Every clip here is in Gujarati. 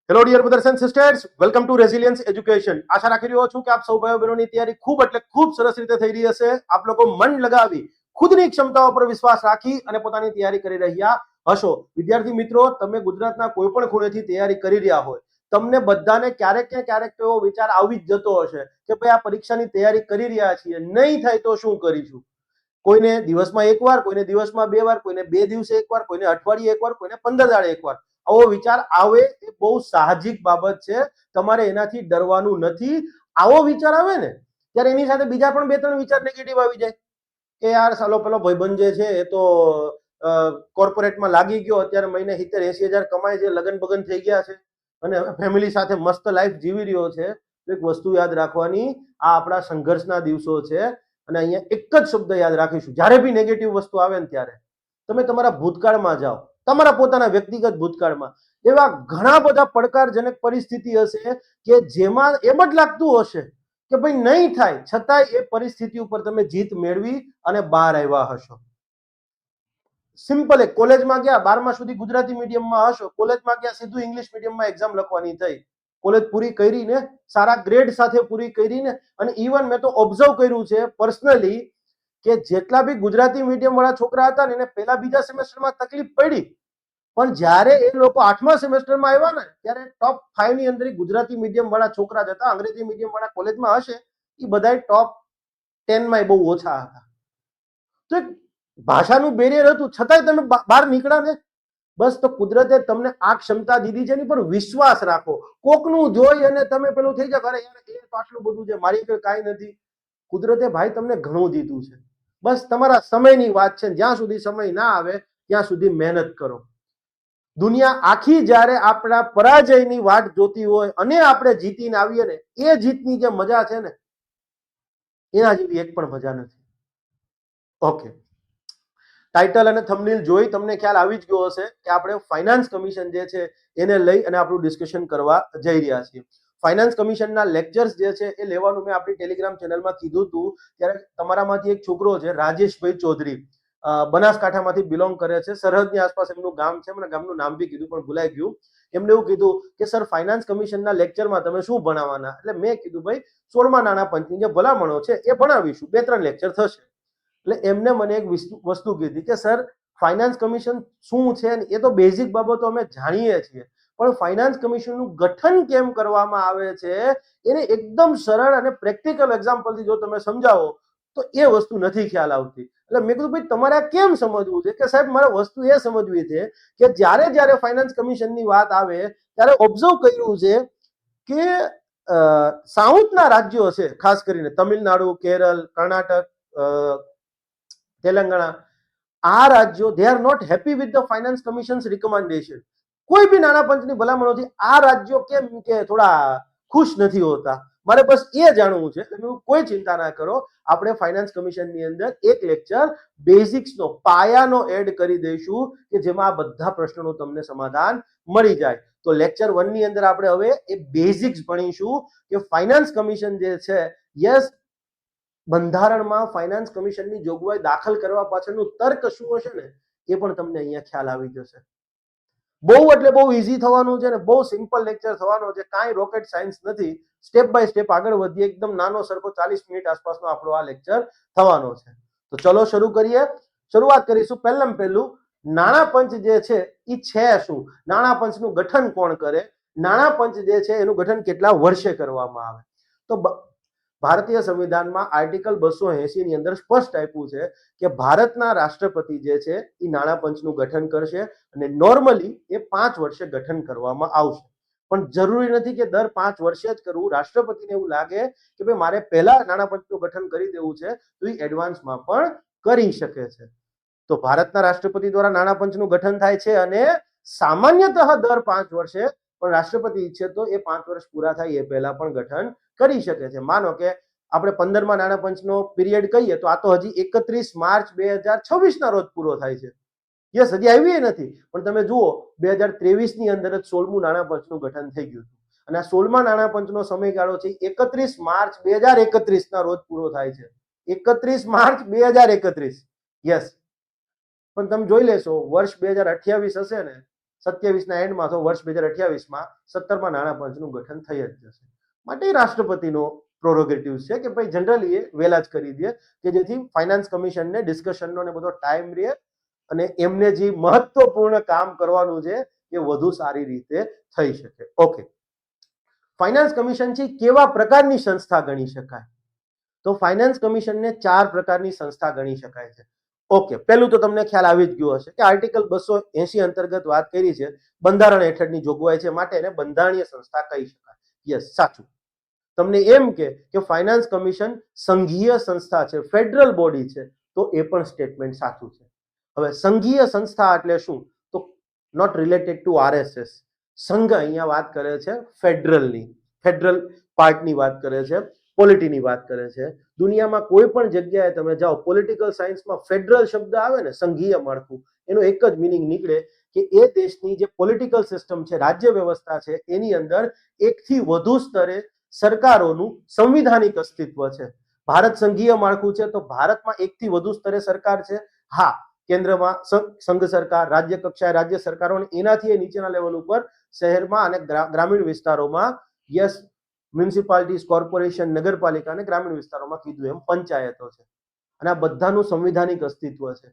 Hello dear brothers and sisters, welcome to resilience education. આશા રાખી રહ્યો છું કે આપ સૌ ભાઈઓ બહેનોની તૈયારી ખૂબ સરસ રીતે થઈ રહી હશે. આપ લોકો મન લગાવી ખુદની ક્ષમતાઓ પર વિશ્વાસ રાખી અને પોતાની તૈયારી કરી રહ્યા હશો. વિદ્યાર્થી મિત્રો, તમે ગુજરાતના કોઈ પણ ખૂણેથી તૈયારી કરી રહ્યા હોય, તમને બધાને ક્યારેક ને ક્યારેક એવો વિચાર આવી જ જતો હશે કે ભાઈ આ પરીક્ષાની તૈયારી કરી રહ્યા છીએ, નહીં થાય તો શું કરીશું. કોઈને દિવસમાં એકવાર, કોઈને દિવસમાં બે વાર, કોઈને 2 દિવસે એકવાર, કોઈને અઠવાડિયે એકવાર, કોઈને 15 દાડે એકવાર આવો વિચાર આવે એ બહુ સાહજિક બાબત છે. તમારે એનાથી ડરવાનું નથી. આવો વિચાર આવે ને ત્યારે એની સાથે બીજા પણ 2-3 વિચાર નેગેટિવ આવી જાય કે યાર સાલો પેલો ભાઈબંધ જે છે એ તો કોર્પોરેટમાં લાગી ગયો, અત્યારે મહિને 70-80 હજાર કમાય છે, લગન બગન થઈ ગયા છે અને ફેમિલી સાથે મસ્ત લાઈફ જીવી રહ્યો છે. એક વસ્તુ યાદ રાખવાની, આ આપણા સંઘર્ષના દિવસો છે અને અહીંયા એક જ શબ્દ યાદ રાખીશું, જ્યારે બી નેગેટિવ વસ્તુ આવે ને ત્યારે તમે તમારા ભૂતકાળમાં જાઓ, તમારા પોતાના વ્યક્તિગત ભૂતકાળમાં એવા ઘણા બધા પડકારજનક પરિસ્થિતિ હશે કે જેમાં એમ જ લાગતું હશે કે ભાઈ નહીં થાય, છતાંય એ પરિસ્થિતિ ઉપર તમે જીત મેળવી અને બહાર આવ્યા હશો. સિમ્પલ, એક કોલેજમાં ગયા, 12મા સુધી ગુજરાતી મીડિયમમાં હશો, કોલેજમાં ગયા સીધું ઇંગ્લિશ મીડિયમમાં એક્ઝામ લખવાની થઈ, કોલેજ પૂરી કરીને સારા ગ્રેડ સાથે પૂરી કરીને, અને ઇવન મેં તો ઓબ્ઝર્વ કર્યું છે પર્સનલી કે જેટલા બી ગુજરાતી મીડિયમ વાળા છોકરા હતા ને એને પહેલા બીજા સેમેસ્ટરમાં તકલીફ પડી, પણ જ્યારે એ લોકો 8મા સેમેસ્ટરમાં આવ્યા ને ત્યારે ટોપ 5 ની અંદર ગુજરાતી મીડિયમ વાળા છોકરા જ હતા. અંગ્રેજી મીડિયમ વાળા કોલેજમાં હશે એ બધા ટોપ 10 માં બહુ ઓછા હતા. તો ભાષાનું બેરિયર હતું, છતાંય તમે બહાર નીકળ્યા ને, બસ તો કુદરતે તમને આ ક્ષમતા દીધી છે, એની પર વિશ્વાસ રાખો. કોકનું જોઈ અને તમે પેલું થઈ જાય, અરે યાર એ તો આટલું બધું છે, મારી પર કાંઈ નથી. કુદરતે ભાઈ તમને ઘણું દીધું છે, બસ તમારા સમયની વાત છે. જ્યાં સુધી સમય ના આવે ત્યાં સુધી મહેનત કરો. દુનિયા આખી જ્યારે આપણા પરાજયની વાટ જોતી હોય અને આપણે જીતીને આવીએ ને, એ જીતની જે મજા છે ને એના જેવી એક પણ મજા નથી. ઓકે, ટાઇટલ અને થંબનેલ જોઈ તમને ખ્યાલ આવી જ ગયો હશે કે આપણે ફાઇનાન્સ કમિશન જે છે એને લઈ અને આપણું ડિસ્કશન કરવા જઈ રહ્યા છીએ. ફાઇનાન્સ કમિશનના લેક્ચર્સ જે છે એ લેવાનું મેં આપણી ટેલિગ્રામ ચેનલમાં કીધું હતું. ત્યારે તમારામાંથી એક છોકરો છે રાજેશભાઈ ચૌધરી, બનાસકાંઠામાંથી બિલોંગ કરે છે, સરહદની આસપાસ એમનું ગામ છે, મને ગામનું નામ બી કીધું પણ ભૂલાઈ ગયું. એમને એવું કીધું કે સર ફાઇનાન્સ કમિશનના લેક્ચરમાં તમે શું ભણાવવાના, એટલે મેં કીધું ભાઈ 16મા નાણાં પંચની જે ભલામણો છે એ ભણાવીશું, 2-3 લેક્ચર થશે. એટલે એમને મને એક વસ્તુ કીધી કે સર ફાઇનાન્સ કમિશન શું છે એ તો બેઝિક બાબતો અમે જાણીએ છીએ, પણ ફાઇનાન્સ કમિશનનું ગઠન કેમ કરવામાં આવે છે એને એકદમ સરળ અને પ્રેક્ટિકલ એક્ઝામ્પલથી જો તમે સમજાવો તો એ વસ્તુ નથી ખ્યાલ આવતી. એટલે મેં કીધું ભાઈ તમારે કેમ સમજવું છે, કે સાહેબ મારે વસ્તુ એ સમજવી છે કે જ્યારે જ્યારે ફાઇનાન્સ કમિશનની વાત આવે ત્યારે ઓબ્ઝર્વ કર્યું છે કે સાઉથના રાજ્યો છે, ખાસ કરીને તમિલનાડુ, કેરળ, કર્ણાટક, તેલંગાણા, આ રાજ્યો they are not happy with the finance commissions recommendation. કોઈ બી નાણાં પંચની ભલામણોથી આ રાજ્યો કેમ કે થોડા ખુશ નથી હોતા. મારે બસ એ જાણવું છે. કોઈ ચિંતા ના કરો, આપણે ફાઇનાન્સ કમિશનની અંદર એક લેક્ચર બેઝિક્સનો, પાયાનો એડ કરી દઈશું કે જેમાં આ બધા પ્રશ્નોનું તમને સમાધાન મળી જાય. તો લેક્ચર 1 ની અંદર આપણે હવે એ બેઝિક્સ ભણીશું કે ફાઇનાન્સ કમિશન જે છે, યસ, બંધારણમાં ફાઇનાન્સ કમિશનની જોગવાઈ દાખલ કરવા પાછળનું તર્ક શું હશે ને એ પણ તમને અહીંયા ખ્યાલ આવી જશે. બહુ એટલે બહુ ઈઝી થવાનું છે ને બહુ સિમ્પલ લેક્ચર થવાનો છે, કાંઈ રોકેટ સાયન્સ નથી. સ્ટેપ બાય સ્ટેપ આગળ વધીએ, એકદમ નાનો સરખો 40 મિનિટ આસપાસનો આપણો આ લેક્ચર થવાનો છે. તો ચલો શરૂ કરીએ. શરૂઆત કરીશું પહેલામાં પહેલું, નાણાં પંચ જે છે એ છે શું, નાણાં પંચનું ગઠન કોણ કરે, નાણાં પંચ જે છે એનું ગઠન કેટલા વર્ષે કરવામાં આવે. તો ભારતીય સંવિધાનમાં આર્ટિકલ 280 ની અંદર સ્પષ્ટ આપ્યું છે કે ભારતના રાષ્ટ્રપતિ જે છે એ નાણાં પંચનું ગઠન કરશે અને નોર્મલી એ 5 વર્ષે ગઠન કરવામાં આવશે. પણ જરૂરી નથી કે દર 5 વર્ષે જ કરવું. રાષ્ટ્રપતિને એવું લાગે કે ભાઈ મારે પહેલા નાણાં પંચનું ગઠન કરી દેવું છે તો એ એડવાન્સમાં પણ કરી શકે છે. તો ભારતના રાષ્ટ્રપતિ દ્વારા નાણાં પંચનું ગઠન થાય છે અને સામાન્યતઃ દર 5 વર્ષે, પણ રાષ્ટ્રપતિ ઈચ્છે તો એ 5 વર્ષ પૂરા થાય એ પહેલા પણ ગઠન કરી શકે છે. માનો કે આપણે 15મા નાણાં પંચનો પીરિયડ કહીએ તો આ તો હજી 31 માર્ચ 2026 ના રોજ પૂરો થાય છે. યસ, હજી આવી નથી, પણ તમે જુઓ 2023 ની અંદર જ 16મું નાણાં પંચનું ગઠન થઈ ગયું હતું અને આ 16મા નાણાં પંચનો સમયગાળો છે 31 માર્ચ 2031 ના રોજ પૂરો થાય છે. 31 માર્ચ 2031. યસ, પણ તમે જોઈ લેશો વર્ષ 2028 હશે ને, 27ના એન્ડમાં તો વર્ષ 2028માં 17મા નાણાં પંચનું ગઠન થઈ જ જશે. માટે રાષ્ટ્રપતિનો પ્રોરોગેટિવ છે કે ભાઈ જનરલી એ વહેલા જ કરી દે કે જેથી ફાઇનાન્સ કમિશનને ડિસ્કશનનો ને બધો ટાઈમ રહે અને એમને જે મહત્વપૂર્ણ કામ કરવાનું છે એ વધુ સારી રીતે થઈ શકે. ઓકે, ફાઇનાન્સ કમિશન છે કેવા પ્રકારની સંસ્થા ગણી શકાય? તો ફાઇનાન્સ કમિશનને 4 પ્રકારની સંસ્થા ગણી શકાય છે. ઓકે, પહેલું તો તમને ખ્યાલ આવી જ ગયો હશે કે આર્ટિકલ 280 અંતર્ગત વાત કરી છે, બંધારણ હેઠળની જોગવાઈ છે માટે એને બંધારણીય સંસ્થા કહી શકાય. યસ, સાચું. તમને એમ કે ફાઇનાન્સ કમિશન સંઘીય સંસ્થા છે, ફેડરલ બોડી છે, તો એ પણ સ્ટેટમેન્ટ સાચું છે. હવે સંઘીય સંસ્થા એટલે શું? તો નોટ રિલેટેડ ટુ આરએસએસ. સંઘ અહીંયા વાત કરે છે ફેડરલની, ફેડરલ પાર્ટની વાત કરે છે, પોલિટીની વાત કરે છે. દુનિયામાં કોઈ પણ જગ્યાએ તમે જાઓ, પોલિટિકલ સાયન્સમાં ફેડરલ શબ્દ આવે ને, સંઘીય માળખું, એનો એક જ મિનિંગ નીકળે કે એ દેશની જે પોલિટિકલ સિસ્ટમ છે, રાજ્ય વ્યવસ્થા છે, એની અંદર એકથી વધુ સ્તરે સરકારોનું સંવિધાનિક અસ્તિત્વ છે. ભારત સંઘીય માળખું છે તો ભારતમાં એકથી વધુ સ્તરે સરકાર છે. હા, કેન્દ્રમાં સંઘ સરકાર, રાજ્ય કક્ષાએ રાજ્ય સરકારો, એનાથી નીચેના લેવલ ઉપર શહેરમાં અને ગ્રામીણ વિસ્તારોમાં યસ મ્યુનિસિપાલિટીઝ, કોર્પોરેશન, નગરપાલિકા અને ગ્રામીણ વિસ્તારોમાં કીધું એમ પંચાયતો છે. અને આ બધાનું સંવિધાનિક અસ્તિત્વ છે.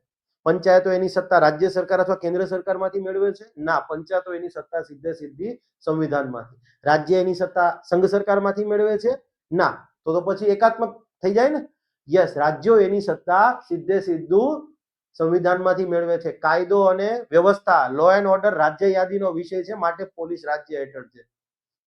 પંચાયતો એની સત્તા રાજ્ય સરકાર અથવા કેન્દ્ર સરકારમાંથી મેળવે છે? ના, પંચાયતો એની સત્તા સીધી સંવિધાનમાંથી. રાજ્ય એની સત્તા સંઘ સરકારમાંથી મેળવે છે? ના, તો પછી એકાત્મક થઈ જાય ને. યસ, રાજ્યો એની સત્તા સીધું સંવિધાનમાંથી મેળવે છે. કાયદો અને વ્યવસ્થા, લો એન્ડ ઓર્ડર રાજ્ય યાદીનો વિષય છે માટે પોલીસ રાજ્ય હેઠળ છે.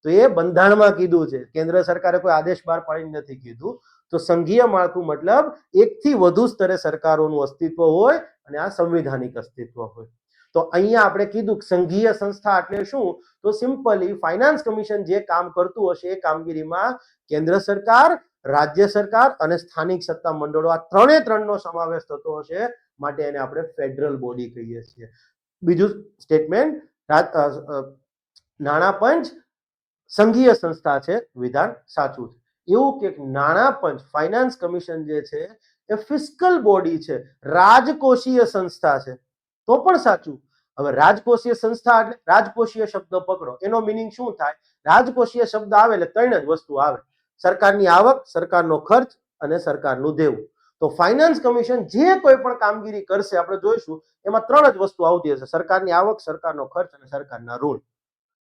તો એ બંધારણમાં કીધું છે, કેન્દ્ર સરકારે કોઈ આદેશ બહાર પાડીને નથી કીધું. તો સંઘીય માળખું મતલબ એકથી વધુ સ્તરે સરકારોનું અસ્તિત્વ હોય અને આ સંવિધાનિક અસ્તિત્વ હોય. તો અહીંયા આપણે કીધું સંઘીય સંસ્થા એટલે શું? તો સિમ્પલી ફાઇનાન્સ કમિશન જે કામ કરતું હશે એ કામગીરીમાં કેન્દ્ર સરકાર, રાજ્ય સરકાર અને સ્થાનિક સત્તા મંડળો, આ ત્રણનો સમાવેશ થતો હશે માટે એને આપણે ફેડરલ બોડી કહીએ છીએ. બીજું સ્ટેટમેન્ટ, નાણાં પંચ સંઘીય સંસ્થા છે, વિધાન સાચું છે. એવું કે નાણાં પંચ, ફાઇનાન્સ કમિશન જે છે એ ફિસ્કલ બોડી છે, રાજકોષીય સંસ્થા છે, તો પણ સાચું. હવે રાજકોષીય સંસ્થા એટલે રાજકોષીય શબ્દ પકડો, એનો મિનિંગ શું થાય? રાજકોષીય શબ્દ આવે એટલે 3 જ વસ્તુ આવે: સરકારની આવક, સરકારનો ખર્ચ અને સરકારનું દેવું. તો ફાઇનાન્સ કમિશન જે કોઈ પણ કામગીરી કરશે, આપણે જોઈશું એમાં 3 જ વસ્તુ આવતી હશે: સરકારની આવક, સરકારનો ખર્ચ અને સરકારના ઋણ.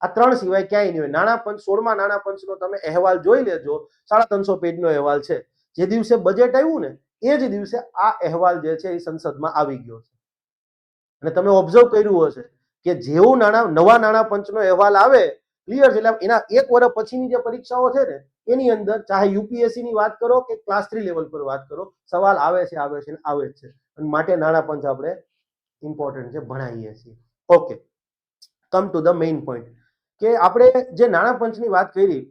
આ 3 સિવાય ક્યાંય નહીં હોય. નાણાં પંચ, 16મા નાણાં પંચનો તમે અહેવાલ જોઈ લેજો, 350 પેજનો અહેવાલ છે. જે દિવસે બજેટ આવ્યું ને એ જ દિવસે આ અહેવાલ જે છે એ સંસદમાં આવી ગયો છે. અને તમે ઓબ્ઝર્વ કર્યું હશે કે જેવું નવા નાણાં પંચનો અહેવાલ આવે ક્લિયર છે, એટલે એના 1 વર્ષ પછીની જે પરીક્ષાઓ છે ને એની અંદર ચાહે યુપીએસસી ની વાત કરો કે ક્લાસ 3 લેવલ પર વાત કરો, સવાલ આવે છે જ છે. અને માટે નાણાં પંચ આપણે ઇમ્પોર્ટન્ટ છે, ભણાવીએ છીએ. Okay, come to the main point કે આપણે જે નાણાં પંચની વાત કરી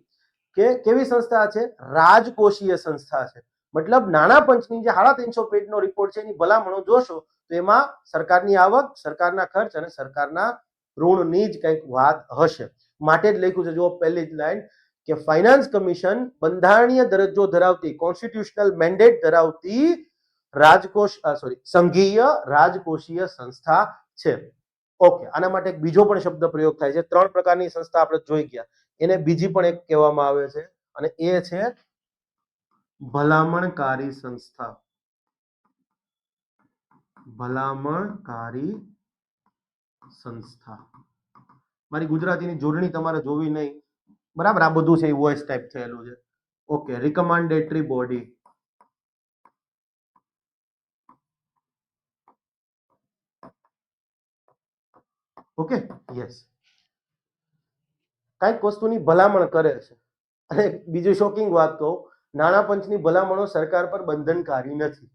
કે કેવી સંસ્થા છે? રાજકોષીય સંસ્થા છે. મતલબ નાણાં પંચની જે 350 પેજનો રિપોર્ટ છે એની ભલામણો જોશો તો એમાં સરકારની આવક, સરકારના ખર્ચ અને સરકારના ઋણની જ કંઈક વાત હશે. માટે જ લખ્યું છે, જો પહેલી જ લાઈન કે ફાઇનાન્સ કમિશન બંધારણીય દરજ્જો ધરાવતી, કોન્સ્ટિટ્યુશનલ મેન્ડેટ ધરાવતી સંઘીય રાજકોષીય સંસ્થા છે. ઓકે, આના માટે એક બીજો પણ શબ્દ પ્રયોગ થાય છે. 3 પ્રકારની સંસ્થા આપણે જોઈ ગયા, એને બીજી પણ એક કહેવામાં આવે છે અને એ છે ભલામણકારી સંસ્થા. ભલામણકારી સંસ્થા. મારી ગુજરાતીની જોડણી તમારે જોવી નહીં, બરાબર? આ બધું છે એ વોઇસ ટાઈપ થયેલું છે. Okay, recommendatory body. Okay, yes, કઈક વસ્તુની ભલામણ કરે છે. અને બીજું શોકિંગ વાત કહું, નાણાં પંચની ભલામણો સરકાર પર બંધનકારી નથી.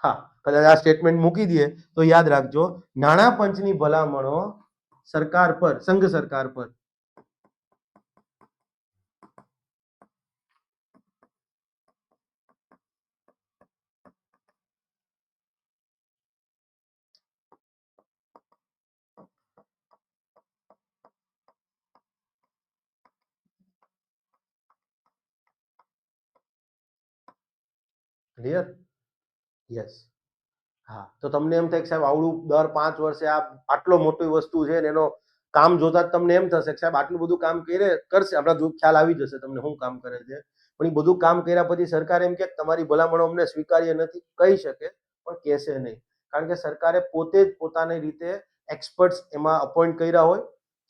હા, કદાચ આ સ્ટેટમેન્ટ મૂકી દઈએ તો યાદ રાખજો, નાણાં પંચની ભલામણો સરકાર પર, સંઘ સરકાર પર ક્લિયર? યસ. હા, તો તમને એમ થાય કે સાહેબ આવડું દર 5 વર્ષે આ આટલો મોટી વસ્તુ છે ને એનો કામ જોતા જ તમને એમ થશે કે સાહેબ આટલું બધું કામ કરશે, આપણા જો ખ્યાલ આવી જશે તમને શું કામ કરે છે, પણ એ બધું કામ કર્યા પછી સરકાર એમ કે તમારી ભલામણો અમને સ્વીકાર્ય નથી કહી શકે, પણ કહેશે નહીં, કારણ કે સરકારે પોતે જ પોતાની રીતે એક્સપર્ટ્સ એમાં અપોઇન્ટ કર્યા હોય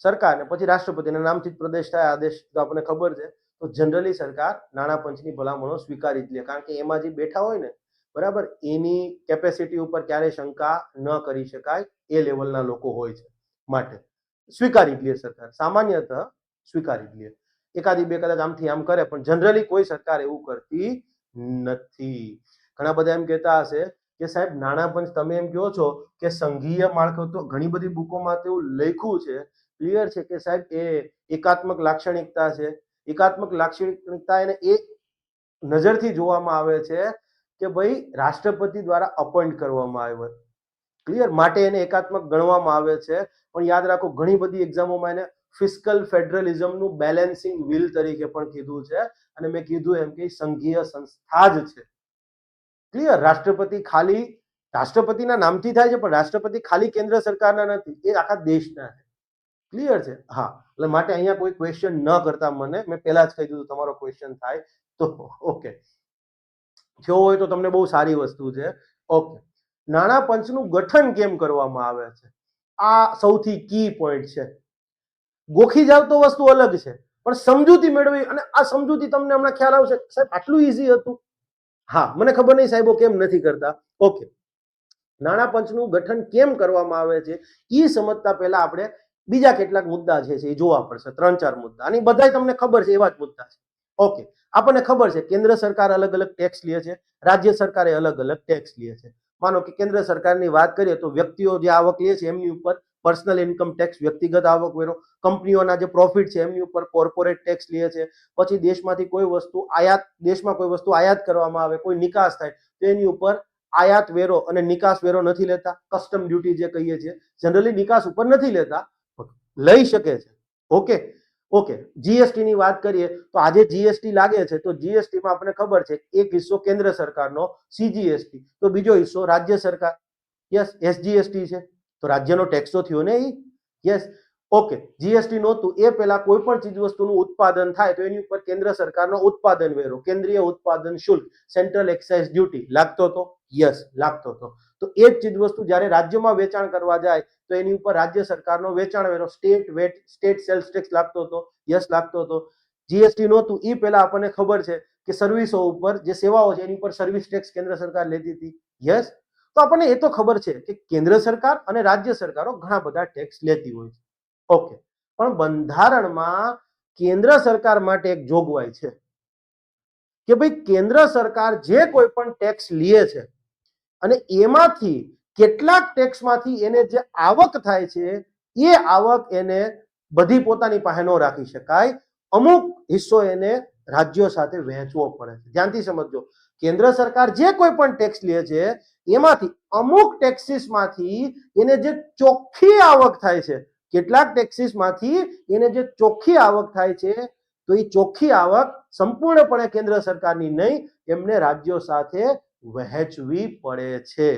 સરકારને, પછી રાષ્ટ્રપતિના નામથી જ પ્રદેશ થાય આદેશ, તો આપણને ખબર છે. તો જનરલી સરકાર નાણાં પંચની ભલામણો સ્વીકારી જ લે, કારણ કે એમાં જે બેઠા હોય ને, બરાબર, એની કેપેસિટી ઉપર ક્યારે શંકા ન કરી શકાય એ લેવલના લોકો હોય છે, માટે સ્વીકારી જ લે સરકાર, સામાન્યતઃ સ્વીકારી જ લે. એકાદી બે કદાચ આમથી આમ કરે, પણ જનરલી કોઈ સરકાર એવું કરતી નથી. ઘણા બધા એમ કહેતા હશે કે સાહેબ નાણાં પંચ, તમે એમ કહો છો કે સંઘીય માળખું, તો ઘણી બધી બુકોમાં તેવું લખ્યું છે, ક્લિયર છે કે સાહેબ એ એકાત્મક લાક્ષણિકતા છે. એકાત્મક લાક્ષણિકતા એને એ નજરથી જોવામાં આવે છે કે ભાઈ રાષ્ટ્રપતિ દ્વારા અપોઇન્ટ કરવામાં આવ્યો, ક્લિયર, માટે એને એકાત્મક ગણવામાં આવે છે. પણ યાદ રાખો, ઘણી બધી એક્ઝામોમાં એને ફિસ્કલ ફેડરલિઝમનું બેલેન્સિંગ વ્હીલ તરીકે પણ કીધું છે, અને મેં કીધું એમ કે સંઘીય સંસ્થા જ છે, ક્લિયર. રાષ્ટ્રપતિના નામથી થાય છે, પણ રાષ્ટ્રપતિ ખાલી કેન્દ્ર સરકારના નથી, એ આખા દેશના છે, ક્લિયર છે. હા, એટલે માટે અહીંયા કોઈ ક્વેશ્ચન ન કરતા મને, મેં પહેલા જ કહી દીધું તમારો ક્વેશ્ચન થાય તો ઓકે થયો હોય તો તમને બહુ સારી વસ્તુ છે. ઓકે, નાણાં પંચનું ગઠન કેમ કરવામાં આવે છે, આ સૌથી કી પોઈન્ટ છે. ગોખી જાવ તો વસ્તુ અલગ છે, પણ સમજૂતી મેળવી, અને આ સમજૂતી તમને હમણાં ખ્યાલ આવશે સાહેબ આટલું ઈઝી હતું. હા, મને ખબર નહીં સાહેબો કેમ નથી કરતા. ઓકે, નાણાં પંચનું ગઠન કેમ કરવામાં આવે છે એ સમજતા પહેલા આપણે બીજા કેટલાક મુદ્દા છે એ જોવા પડશે, 3-4 મુદ્દા, અને બધા તમને ખબર છે એવા જ મુદ્દા છે. ઓકે, આપણને ખબર છે કેન્દ્ર સરકાર અલગ અલગ ટેક્સ લે છે, રાજ્ય સરકારે અલગ અલગ ટેક્સ લે છે. માનો કે કેન્દ્ર સરકારની વાત કરીએ તો વ્યક્તિઓ જે આવક લે છે એમની ઉપર પર્સનલ ઇન્કમ ટેક્સ, વ્યક્તિગત આવક વેરો, કંપનીઓના જે પ્રોફિટ છે એમની ઉપર કોર્પોરેટ ટેક્સ લે છે. પછી દેશમાંથી કોઈ વસ્તુ દેશમાં કોઈ વસ્તુ આયાત કરવામાં આવે, કોઈ નિકાસ થાય તો એની ઉપર આયાત વેરો અને નિકાસ વેરો નથી લેતા, કસ્ટમ ડ્યુટી જે કહીએ છીએ, જનરલી નિકાસ ઉપર નથી લેતા, લઈ શકે છે. ઓકે, જીએસટી ની વાત કરીએ તો આજે જીએસટી લાગે છે, તો જીએસટી માં આપણને ખબર છે એક હિસ્સો કેન્દ્ર સરકારનો સીજીએસટી, તો બીજો હિસ્સો રાજ્ય સરકાર, યસ, એસજીએસટી છે, તો રાજ્યનો ટેક્સ તો થયો ને, યસ. ઓકે, જીએસટી નહોતું એ પહેલા કોઈ પણ ચીજ વસ્તુનું ઉત્પાદન થાય તો એની ઉપર કેન્દ્ર સરકારનો ઉત્પાદન વેરો, કેન્દ્રીય ઉત્પાદન શુલ્ક, સેન્ટ્રલ એક્સાઇઝ ડ્યુટી લાગતો હતો, યસ લાગતો હતો. તો એ જ ચીજ વસ્તુ જ્યારે રાજ્યમાં વેચાણ કરવા જાય તો એની ઉપર રાજ્ય સરકારનો વેચાણ વેરો, સ્ટેટ સેલ્સ ટેક્સ લાગતો હતો, યસ લાગતો હતો. જીએસટી નહોતું એ પહેલા આપણને ખબર છે કે સર્વિસો ઉપર, જે સેવાઓ છે એની ઉપર સર્વિસ ટેક્સ કેન્દ્ર સરકાર લેતી હતી, યસ. તો આપણને એ તો ખબર છે કે કેન્દ્ર સરકાર અને રાજ્ય સરકારો ઘણા બધા ટેક્સ લેતી હોય છે. ઓકે, પણ બંધારણમાં કેન્દ્ર સરકાર માટે એક જોગવાઈ છે કે ભાઈ કેન્દ્ર સરકાર જે કોઈ પણ ટેક્સ લે છે અને એમાંથી કેટલાક ટેક્સમાંથી એને જે આવક થાય છે એ આવક એને બધી પોતાની પાસે ન રાખી શકાય, અમુક હિસ્સો એને રાજ્યો સાથે વહેંચવો પડે છે. ધ્યાનથી સમજજો, કેન્દ્ર સરકાર જે કોઈ પણ ટેક્સ લે છે એમાંથી અમુક ટેક્સીસમાંથી એને જે ચોખ્ખી આવક થાય છે, કેટલાક ટેક્સીસમાંથી એને જે ચોખ્ખી આવક થાય છે, તો એ ચોખ્ખી આવક સંપૂર્ણપણે કેન્દ્ર સરકારની નહીં, એમને રાજ્યો સાથે વહેંચવી પડે છે.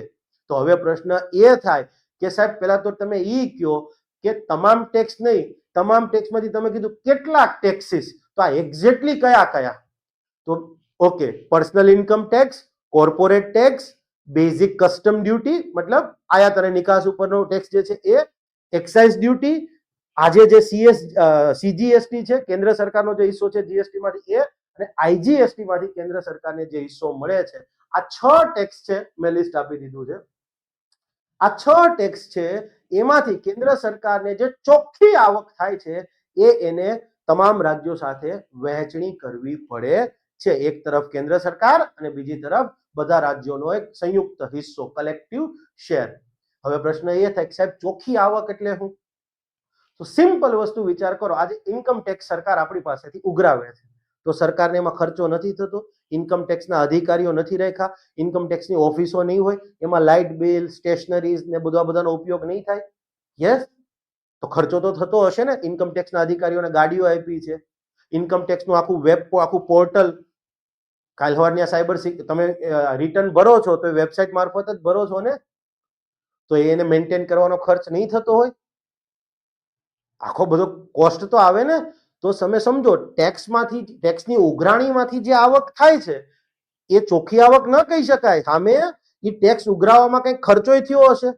તો હવે પ્રશ્ન એ થાય કે સાહેબ પહેલા તો તમે ઈ કહો કે તમામ ટેક્સ નહીં, તમામ ટેક્સમાંથી તમે કીધું કેટલાક ટેક્સીસ, તો આ એક્ઝેક્ટલી કયા? તો okay, personal income tax, corporate tax, basic custom duty, મતલબ આયાત અને નિકાસ ઉપરનો ટેક્સ જે છે એ, એક્સાઇઝ ડ્યુટી, આજે જે સીજીએસટી છે કેન્દ્ર સરકારનો જે હિસ્સો છે જીએસટી માંથી એ, અને આઈજીએસટી માંથી કેન્દ્ર સરકારને જે હિસ્સો મળે છે, આ 6 ટેક્સ છે, મેં લિસ્ટ આપી દીધું છે. આ 6 ટેક્સ છે એમાંથી કેન્દ્ર સરકારને જે ચોખ્ખી આવક થાય છે એ એને તમામ રાજ્યો સાથે વહેંચણી કરવી પડે છે. એક તરફ કેન્દ્ર સરકાર અને બીજી તરફ બધા રાજ્યોનો એક સંયુક્ત હિસ્સો, કલેક્ટિવ શેર. હવે પ્રશ્ન એ થાય કે સાહેબ ચોખ્ખી આવક એટલે શું? તો સિમ્પલ વસ્તુ વિચાર કરો, આજે ઇન્કમ ટેક્સ સરકાર આપણી પાસેથી ઉઘરાવે છે, તો સરકારને એમાં ખર્ચો નથી થતો, ઇન્કમ ટેક્સના અધિકારીઓ નથી રાખ્યા, ઇન્કમ ટેક્સની ઓફિસો નહીં હોય, એમાં લાઇટ બિલ, સ્ટેશનરીઝ ને બધાનો ઉપયોગ નહીં થાય, યસ. તો ખર્ચો તો થતો હશે ને, ઇન્કમ ટેક્સના અધિકારીઓને ગાડીઓ આપી છે, ઇન્કમ ટેક્સનું આખું પોર્ટલ, કાલ સવારની સાયબર, તમે રિટર્ન ભરો છો તો વેબસાઇટ મારફત જ ભરો છો ને, તો એને મેન્ટેન કરવાનો ખર્ચ નહીં થતો હોય, આખો બધો કોસ્ટ તો આવે ને. તો તમે સમજો ટેક્સમાંથી, ટેક્સની ઉઘરાણીમાંથી જે આવક થાય છે એ ચોખ્ખી આવક ન કહી શકાય. સામે એ ટેક્સ ઉઘરાવવામાં કઈ ખર્ચોય થયો હશે.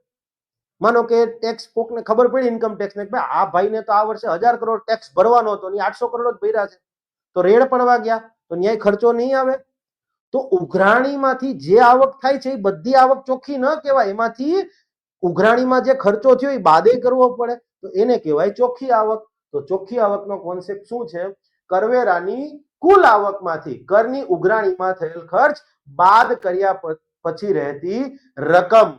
માનો કે ટેક્સ કોકને ખબર પડી ઇન્કમ ટેક્સ ને ભાઈ આ ભાઈને તો આ વર્ષે 1000 કરોડ ટેક્સ ભરવાનો હતો, 800 કરોડ જ ભર્યા છે, તો રેડ પડવા ગયા તો ન્યાય ખર્ચો નહીં આવે. તો ઉઘરાણીમાંથી જે આવક થાય છે એ બધી આવક ચોખ્ખી ન કહેવાય. એમાંથી ઉઘરાણીમાં જે ખર્ચો થયો એ બાદે કરવો પડે તો એને કહેવાય ચોખ્ખી આવક. તો ચોખ્ખી આવકનો કોન્સેપ્ટ શું છે? કરવેરાની કુલ આવકમાંથી કરની ઉઘરાણીમાં થયેલ ખર્ચ બાદ કર્યા પછી રહેતી રકમ,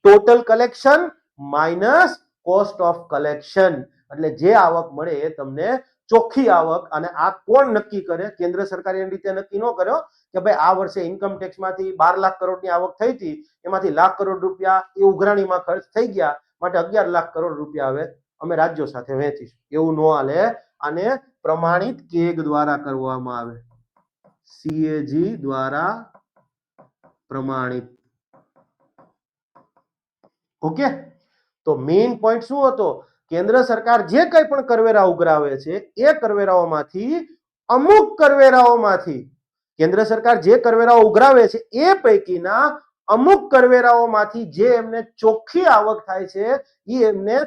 total collection minus cost of collection. એટલે જે આવક મળે એ તમને ચોખ્ખી આવક. અને આ કોણ નક્કી કરે? કેન્દ્ર સરકારે એની રીતે નક્કી ન કર્યો કે ભાઈ આ વર્ષે ઇન્કમ ટેક્સ માંથી 12 લાખ કરોડની આવક થઈ હતી, એમાંથી લાખ કરોડ રૂપિયા એ ઉઘરાણીમાં ખર્ચ થઈ ગયા, માટે 11 લાખ કરોડ રૂપિયા હવે અમે રાજ્યો સાથે વહેંચીશું. એવું ન હાલે. અને પ્રમાણિત કેગ દ્વારા કરવામાં આવે, CAG દ્વારા પ્રમાણિત. ઓકે. તો મેઇન પોઈન્ટ શું હતો? કેન્દ્ર સરકાર જે કંઈ પણ કરવેરા ઉઘરાવે છે એ કરવેરાઓમાંથી અમુક કરવેરાઓમાંથી, કેન્દ્ર સરકાર જે કરવેરાઓ ઉઘરાવે છે એ પૈકીના અમુક કરવેરાઓમાંથી જે એમને ચોખ્ખી આવક થાય છે એ એમને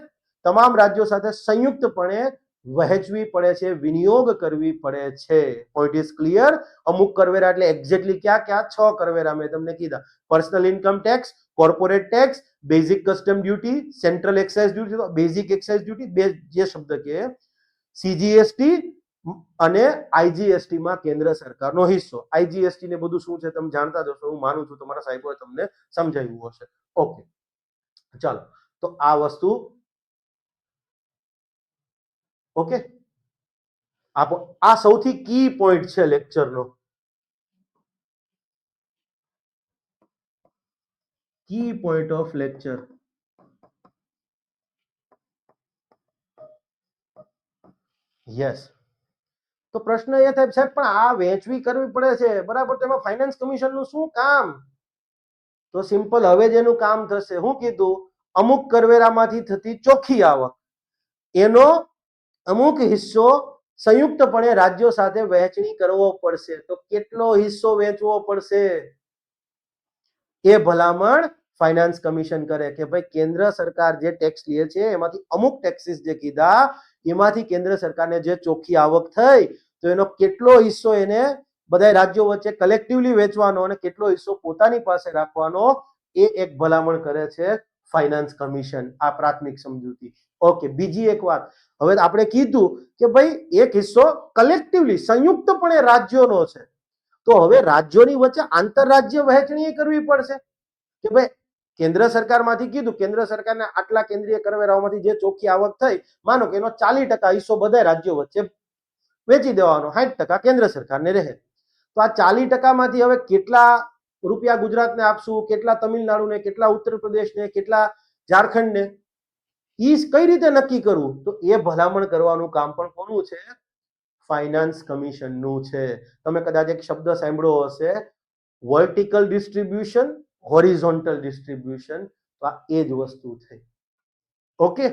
તમામ રાજ્યો સાથે સંયુક્તપણે વહેંચવી પડે છે, વિનિયોગ કરવી પડે છે. Point is clear? અમુક કરવેરા એટલે એક્ઝેક્ટલી ક્યાં ક્યાં? 6 કરવેરા મેં તમને કીધા: personal income tax, corporate tax, basic custom duty, central excise duty, basic excise duty, બે જે શબ્દ કે CGST અને IGST માં કેન્દ્ર સરકારનો હિસ્સો. IGST ને બધું શું છે તમે જાણતા જ હશો, હું માનું છું તમારા સાહેબોએ તમને સમજાવ્યું હશે. ઓકે, ચાલો. તો આ વસ્તુ ઓકે. આ સૌથી કી પોઈન્ટ છે લેક્ચરનો. Key point of lecture. Yes. તો પ્રશ્ન એ થાય સાહેબ પણ આ વહેંચવી કરવી પડે છે, બરાબર, તેમાં ફાઇનાન્સ કમિશનનું શું કામ? તો સિમ્પલ, હવે જેનું કામ થશે, હું કીધું, અમુક કરવેરામાંથી થતી ચોખ્ખી આવક એનો અમુક હિસ્સો સંયુક્તપણે રાજ્યો સાથે વહેંચણી કરવો પડશે. તો કેટલો હિસ્સો વહેંચવો પડશે એ ભલામણ ફાઇનાન્સ કમિશન કરે કે ભાઈ કેન્દ્ર સરકાર જે ટેક્સ લે છે એમાંથી અમુક ટેક્સીસ જે કીધા એમાંથી કેન્દ્ર સરકારને જે ચોખ્ખી આવક થઈ તો એનો કેટલો હિસ્સો એને બધા રાજ્યો વચ્ચે કલેક્ટિવલી વેચવાનો અને કેટલો હિસ્સો પોતાની પાસે રાખવાનો એ એક ભલામણ કરે છે ફાઇનાન્સ કમિશન. આ પ્રાથમિક સમજૂતી. ઓકે. બીજી એક વાત, હવે આપણે કીધું કે ભાઈ એક હિસ્સો કલેક્ટિવલી સંયુક્તપણે રાજ્યોનો છે, તો હવે રાજ્યોની વચ્ચે આંતરરાજ્ય વહેંચણી કરવી પડશે કે ભાઈ કેન્દ્ર સરકારમાંથી કીધું કેન્દ્ર સરકારને આટલા કેન્દ્રીય કરવેરાઓમાંથી જે ચોખ્ખી આવક થઈ, માનો કે એનો 40% હિસ્સો બધા રાજ્યો વચ્ચે વેચી દેવાનો, 60% કેન્દ્ર સરકારને રહે. તો આ 40% માંથી હવે કેટલા રૂપિયા ગુજરાતને આપશું, કેટલા તમિલનાડુને, કેટલા ઉત્તર પ્રદેશને, કેટલા ઝારખંડને, ઈ કઈ રીતે નક્કી કરવું? તો એ ભલામણ કરવાનું કામ પણ કોનું છે? ફાઇનાન્સ કમિશનનું છે. તમે કદાચ એક શબ્દ સાંભળ્યો હશે, વર્ટિકલ ડિસ્ટ્રીબ્યુશન, હોરિઝોન્ટલ ડિસ્ટ્રીબ્યુશન. તો આ એ જ વસ્તુ છે. ઓકે.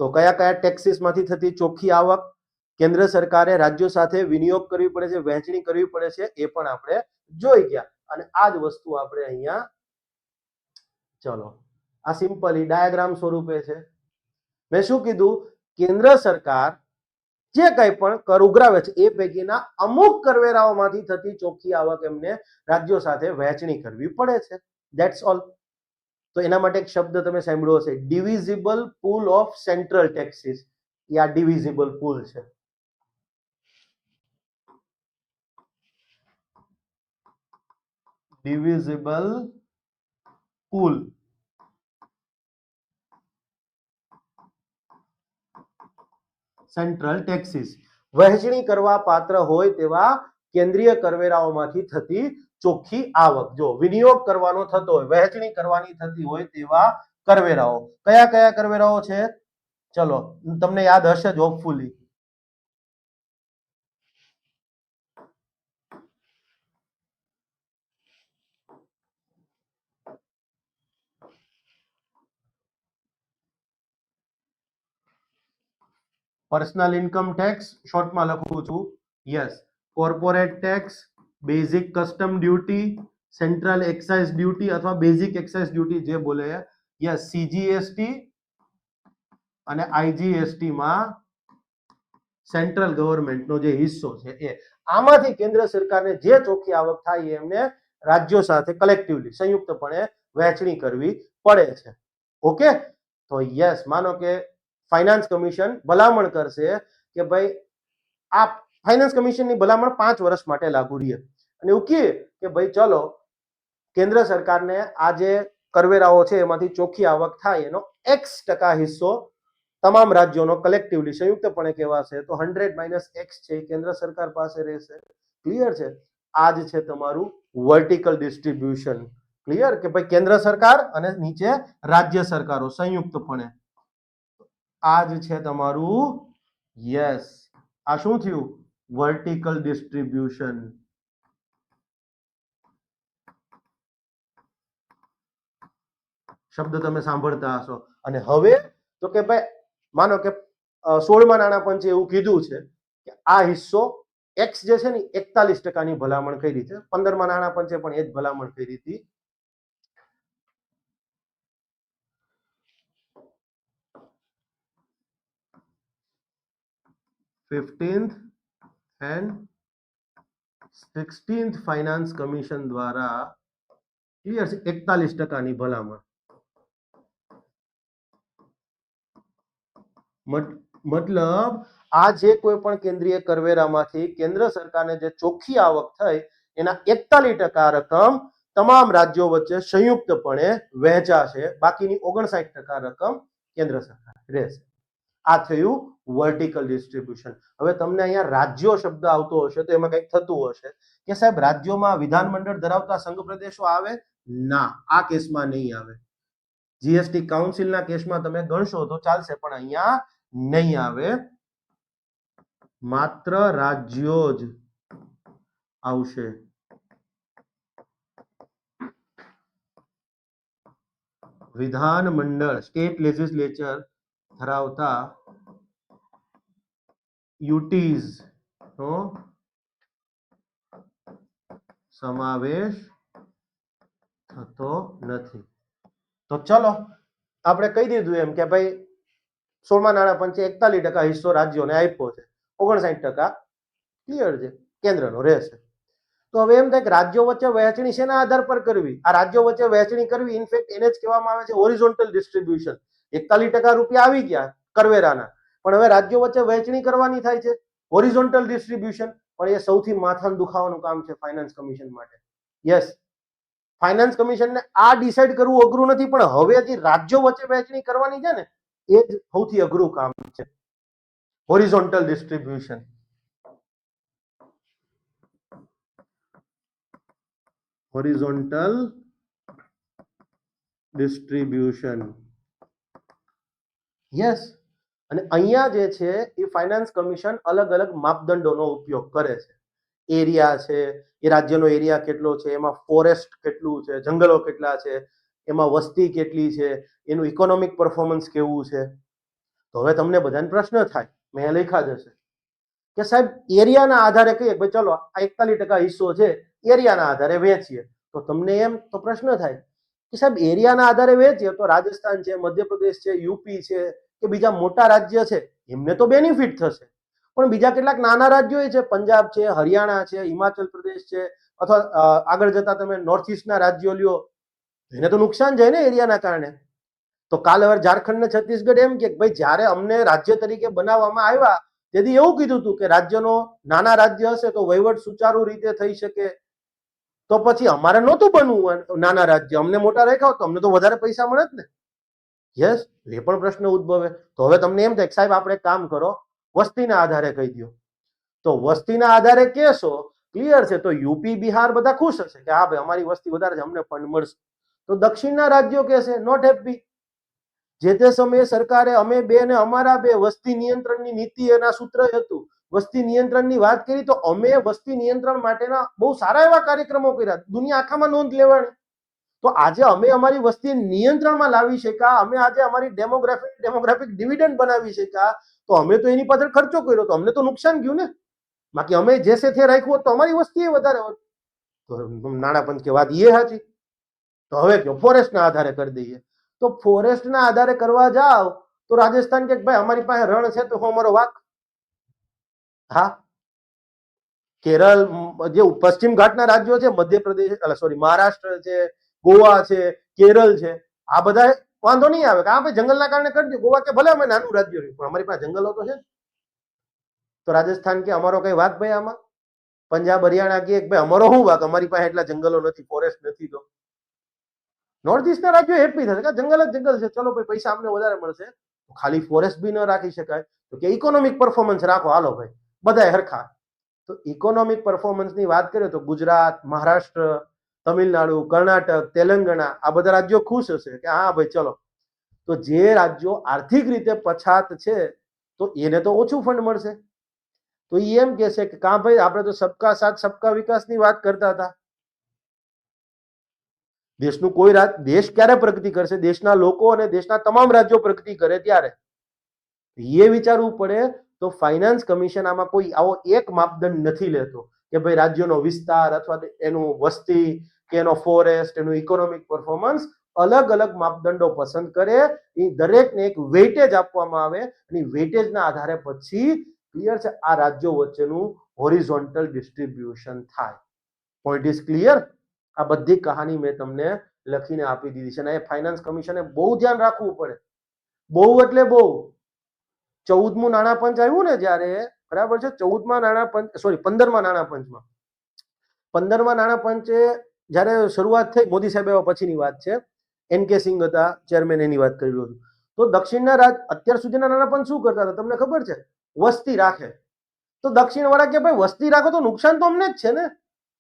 તો કયા કયા ટેક્સીસ માંથી થતી ચોખ્ખી આવક કેન્દ્ર સરકારે રાજ્યો સાથે વિનિયોગ કરવી પડે છે, વહેંચણી કરવી પડે છે, એ પણ આપણે જોઈ ગયા. અને આ જ વસ્તુ આપણે અહીંયા, ચલો, આ સિમ્પલી ડાયાગ્રામ સ્વરૂપે છે. મેં શું કીધું? કેન્દ્ર સરકાર જે કંઈ પણ કર ઉઘરાવે છે એ પૈકીના અમુક કરવેરાઓમાંથી થતી ચોખ્ખી આવક એમને રાજ્યો સાથે વહેંચણી કરવી પડે છે. That's all. તો એના માટે એક શબ્દ તમે સાંભળ્યો હશે, divisible pool of central taxes. એ આ ડિવિઝિબલ પૂલ છે. ડિવિઝિબલ પૂલ. સેન્ટ્રલ ટેક્સીસ વહેંચણી કરવા પાત્ર હોય તેવા કેન્દ્રીય કરવેરાઓમાંથી થતી ચોખ્ખી આવક. જો વિનિયોગ કરવાનો થતો હોય, વહેંચણી કરવાની થતી હોય તેવા કરવેરાઓ કયા કયા કરવેરાઓ છે? ચલો, તમને યાદ હશે જ હોપફુલી. પર્સનલ ઇન્કમ ટેક્સ શોર્ટમાં લખું છું, yes, corporate tax, basic custom duty, central excise duty અથવા બેઝિક એક્સાઇઝ ડ્યુટી જે બોલે, યસ, સીજીએસટી અને આઈજીએસટી માં સેન્ટ્રલ ગવર્મેન્ટનો જે હિસ્સો છે એ, આમાંથી કેન્દ્ર સરકારને જે ચોખ્ખી આવક થાય એમને રાજ્યો સાથે કલેક્ટિવલી સંયુક્તપણે વહેંચણી કરવી પડે છે. ઓકે, તો યસ, માનો કે ફાઇનાન્સ કમિશન ભલામણ કરશે કે ભાઈ આ ફાઇનાન્સ કમિશનની ભલામણ 5 વર્ષ માટે લાગુ રહે અને એવું કહે કે ભાઈ ચલો કેન્દ્ર સરકારને આ જે કરવેરાઓ છે એમાંથી ચોખ્ખી આવક થાય એનો X% હિસ્સો તમામ રાજ્યોનો કલેક્ટિવલી સંયુક્તપણે કહેવાશે તો 100 - X છે કેન્દ્ર સરકાર પાસે રહેશે. ક્લિયર છે? આ જ છે તમારું વર્ટિકલ ડિસ્ટ્રીબ્યુશન. ક્લિયર કે ભાઈ કેન્દ્ર સરકાર અને નીચે રાજ્ય સરકારો સંયુક્તપણે, આ જ છે તમારું, યસ, આ શું થયું? Vertical distribution. શબ્દ તમે સાંભળતા હશો. અને હવે તો કે ભાઈ માનો કે 16મા નાણાં પંચે એવું કીધું છે કે આ હિસ્સો X જે છે ને 41% ભલામણ કરી છે. 15મા નાણાં પંચે પણ એ જ ભલામણ કરી હતી. Fifteenth and 16th finance commission દ્વારા ક્લિયર છે 41% ભલામણ. મતલબ આ જે કોઈ પણ કેન્દ્રીય કરવેરામાંથી કેન્દ્ર સરકારને જે ચોખ્ખી આવક થઈ એના 41% રકમ તમામ રાજ્યો વચ્ચે સંયુક્તપણે વહેંચાશે, બાકીની 59% રકમ કેન્દ્ર સરકાર રહેશે. આ થયું વર્ટિકલ ડિસ્ટ્રીબ્યુશન. હવે તમને અહીંયા રાજ્યો શબ્દ આવતો હશે તો એમાં કંઈક થતું હશે કે સાહેબ રાજ્યોમાં વિધાનમંડળ ધરાવતા સંઘ પ્રદેશો આવે? ના, આ કેસમાં નહીં આવે. જીએસટી કાઉન્સિલના કેસમાં તમે ગણશો તો ચાલશે પણ અહીંયા નહીં આવે, માત્ર રાજ્યો જ આવશે. વિધાનમંડળ સ્ટેટ લેજિસ્લેચર ધરાવતા યુટીઝ નો સમાવેશ થતો નથી. તો ચલો આપણે કહી દીધું એમ કે ભાઈ 16મા નાણાં પંચે 41% હિસ્સો રાજ્યોને આપ્યો છે, 59% ક્લિયર છે કેન્દ્રનો રહેશે. તો હવે એમ થાય કે રાજ્યો વચ્ચે વહેંચણી શેના આધાર પર કરવી? આ રાજ્યો વચ્ચે વહેંચણી કરવી ઇનફેક્ટ એને જ કહેવામાં આવે છે હોરિઝોન્ટલ ડિસ્ટ્રીબ્યુશન. 41% રૂપિયા આવી ગયા કરવેરાના, પણ હવે રાજ્યો વચ્ચે વહેંચણી કરવાની થાય છે હોરિઝોન્ટલ ડિસ્ટ્રીબ્યુશન. પણ એ સૌથી માથાનું દુખાવાનું કામ છે ફાઇનાન્સ કમિશન માટે. યસ, ફાઇનાન્સ કમિશનને આ ડિસાઈડ કરવું અઘરું નથી, પણ હવે જે રાજ્યો વચ્ચે વહેંચણી કરવાની છે ને એ જ સૌથી અઘરું કામ છે, horizontal distribution. Horizontal distribution, yes. અને અહીંયા જે છે એ ફાઇનાન્સ કમિશન અલગ અલગ માપદંડોનો ઉપયોગ કરે છે. એરિયા છે, એ રાજ્યનો એરિયા કેટલો છે, એમાં ફોરેસ્ટ કેટલું છે, જંગલો કેટલા છે, એમાં વસ્તી કેટલી છે, એનું ઇકોનોમિક પરફોર્મન્સ કેવું છે. તો હવે તમને બધાને પ્રશ્ન થાય, મેં લખ્યા જ હશે કે સાહેબ એરિયાના આધારે કહીએ ભાઈ ચલો આ 41% હિસ્સો છે એરિયાના આધારે વેચીએ, તો તમને એમ તો પ્રશ્ન થાય કે સાહેબ એરિયાના આધારે વેચીએ તો રાજસ્થાન છે, મધ્યપ્રદેશ છે, યુપી છે કે બીજા મોટા રાજ્ય છે એમને તો બેનિફિટ થશે, પણ બીજા કેટલાક નાના રાજ્યો છે, પંજાબ છે, હરિયાણા છે, હિમાચલ પ્રદેશ છે, અથવા આગળ જતા તમે નોર્થ ઈસ્ટના રાજ્યો લ્યો એને તો નુકસાન જાય ને એરિયાના કારણે. તો કાલ હવે ઝારખંડ ને છત્તીસગઢ એમ કે ભાઈ જ્યારે અમને રાજ્ય તરીકે બનાવવામાં આવ્યા તેથી એવું કીધું હતું કે રાજ્યનો નાના રાજ્ય હશે તો વહીવટ સુચારુ રીતે થઈ શકે, તો પછી અમારે નહોતું બનવું નાના રાજ્ય, અમને મોટા રાખ્યા તો અમને તો વધારે પૈસા મળે જ ને. યસ, એ પણ પ્રશ્ન ઉદ્ભવે. તો હવે તમને એમ થાય સાહેબ આપણે એક કામ કરો, વસ્તીના આધારે કહી દો. તો વસ્તીના આધારે કહેશો ક્લિયર છે તો યુપી બિહાર બધા ખુશ હશે કે હા ભાઈ અમારી વસ્તી વધારે છે અમને ફંડ મળશે. તો દક્ષિણના રાજ્યો કહેશે નોટ હેપી. જે તે સમયે સરકારે અમે બે ને અમારા બે વસ્તી નિયંત્રણની નીતિ એના સૂત્ર હતું, વસ્તી નિયંત્રણની વાત કરી તો અમે વસ્તી નિયંત્રણ માટેના બહુ સારા એવા કાર્યક્રમો કર્યા, દુનિયા આખામાં નોંધ લેવાની. તો આજે અમે અમારી વસ્તી નિયંત્રણમાં લાવી શક્યા, અમે આજે અમારી ડેમોગ્રાફિક ડિવિડન્ડ બનાવી શક્યા, તો અમે તો એની પાછળ ખર્ચો કર્યો, તો અમને તો નુકસાન ગયું ને. બાકી અમે જે છે તે રાખ્યું હોત તો અમારી વસ્તી વધારે હોત. તો નાણાં પંચ કે વાત એ સાચી. તો હવે કયો ફોરેસ્ટના આધારે કરી દઈએ. તો ફોરેસ્ટના આધારે કરવા જાવ તો રાજસ્થાન કે ભાઈ અમારી પાસે રણ છે તો અમારો વાક. હા, કેરળ જે પશ્ચિમ ઘાટના રાજ્યો છે, મધ્યપ્રદેશ સોરી મહારાષ્ટ્ર છે, ગોવા છે, કેરળ છે, આ બધા વાંધો નહીં આવે કે આ ભાઈ જંગલના કારણે કરી દો. ગોવા કે ભલે અમે નાનું રાજ્ય રહ્યું પણ અમારી પાસે જંગલો તો છે. તો રાજસ્થાન કે અમારો કઈ વાક ભાઈ આમાં. પંજાબ હરિયાણા કે ભાઈ અમારો શું વાક, અમારી પાસે એટલા જંગલો નથી, ફોરેસ્ટ નથી. તો નોર્થ ઇસ્ટના રાજ્યો હેપી થશે કે જંગલ જ જંગલ છે, ચલો ભાઈ પૈસા અમને વધારે મળશે. ખાલી ફોરેસ્ટ બી ન રાખી શકાય તો કે ઇકોનોમિક પરફોર્મન્સ રાખો, હાલો ભાઈ બધાય હરખા. તો ઇકોનોમિક પરફોર્મન્સની વાત કરીએ તો ગુજરાત, મહારાષ્ટ્ર, તમિલનાડુ, કર્ણાટક, તેલંગાણા આ બધા રાજ્યો ખુશ હશે કે હા ભાઈ ચલો. તો જે રાજ્યો આર્થિક રીતે પછાત છે તો એને તો ઓછું ફંડ મળશે. તો એમ કે છે કે કા ભાઈ આપણે તો સબકા સાથ સબકા વિકાસની વાત કરતા હતા. દેશનું કોઈ દેશ ક્યારે પ્રગતિ કરશે? દેશના લોકો અને દેશના તમામ રાજ્યો પ્રગતિ કરે ત્યારે. એ વિચારવું પડે. તો ફાઇનાન્સ કમિશન આમાં કોઈ આવો એક માપદંડ નથી લેતો કે ભાઈ રાજ્યનો વિસ્તાર અથવા એનું વસ્તી કે એનો ફોરેસ્ટ, એનું ઇકોનોમિક પરફોર્મન્સ, અલગ અલગ માપદંડો પસંદ કરે. એ દરેકને એક વેઇટેજ આપવામાં આવે અને વેઇટેજના આધારે પછી ક્લિયર છે આ રાજ્યો વચ્ચેનું હોરિઝોન્ટલ ડિસ્ટ્રીબ્યુશન થાય. Point is clear. આ બધી કહાની મેં તમને લખીને આપી દીધી છે અને એ ફાઇનાન્સ કમિશને બહુ ધ્યાન રાખવું પડે. બહુ એટલે બહુ. 14મું નાણાં પંચ આવ્યું ને જ્યારે, બરાબર છે, 14મા નાણાં પંચ સોરી 15મા નાણાં પંચમાં 15મા નાણાં પંચે જ્યારે શરૂઆત થઈ, મોદી સાહેબ આવ્યા પછીની વાત છે, NK સિંઘ હતા ચેરમેન, એની વાત કરી રહ્યો છું. તો દક્ષિણના અત્યાર સુધીના નાણાં પંચ શું કરતા હતા તમને ખબર છે? વસ્તી રાખે. તો દક્ષિણ વાળા કે ભાઈ વસ્તી રાખો તો નુકસાન તો અમને જ છે ને.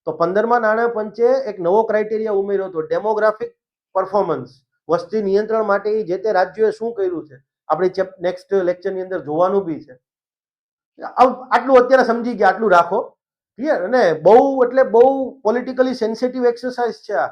તો 15મા નાણાં પંચે એક નવો ક્રાઇટેરિયા ઉમેર્યો હતો, ડેમોગ્રાફિક પરફોર્મન્સ. વસ્તી નિયંત્રણ માટે જે તે રાજ્યોએ શું કર્યું છે આપણે નેક્સ્ટ લેક્ચરની અંદર જોવાનું બી છે. આટલું અત્યારે સમજી ગયા, આટલું રાખો ક્લિયર. અને બહુ એટલે બહુ પોલિટિકલી સેન્સિટિવ એક્સરસાઇઝ છે આ.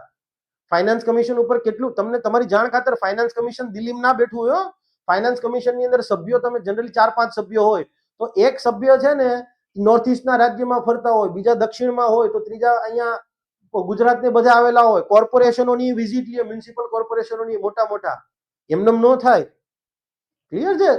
ફાઇનાન્સ કમિશન ઉપર કેટલું તમને તમારી જાણ ખાતર, ફાઇનાન્સ કમિશન દિલ્હીમાં ના બેઠું હોય. ફાઇનાન્સ કમિશનની અંદર સભ્યો તમે જનરલી 4-5 સભ્યો હોય. તો એક સભ્ય છે ને નોર્થ ઇસ્ટના રાજ્યમાં ફરતા હોય, બીજા દક્ષિણમાં હોય, તો ત્રીજા અહીંયા ગુજરાતને બધા આવેલા હોય. કોર્પોરેશનોની વિઝિટ લે, મ્યુનિસિપલ કોર્પોરેશનોની મોટા મોટા, એમનેમ ન થાય. ક્લિયર છે?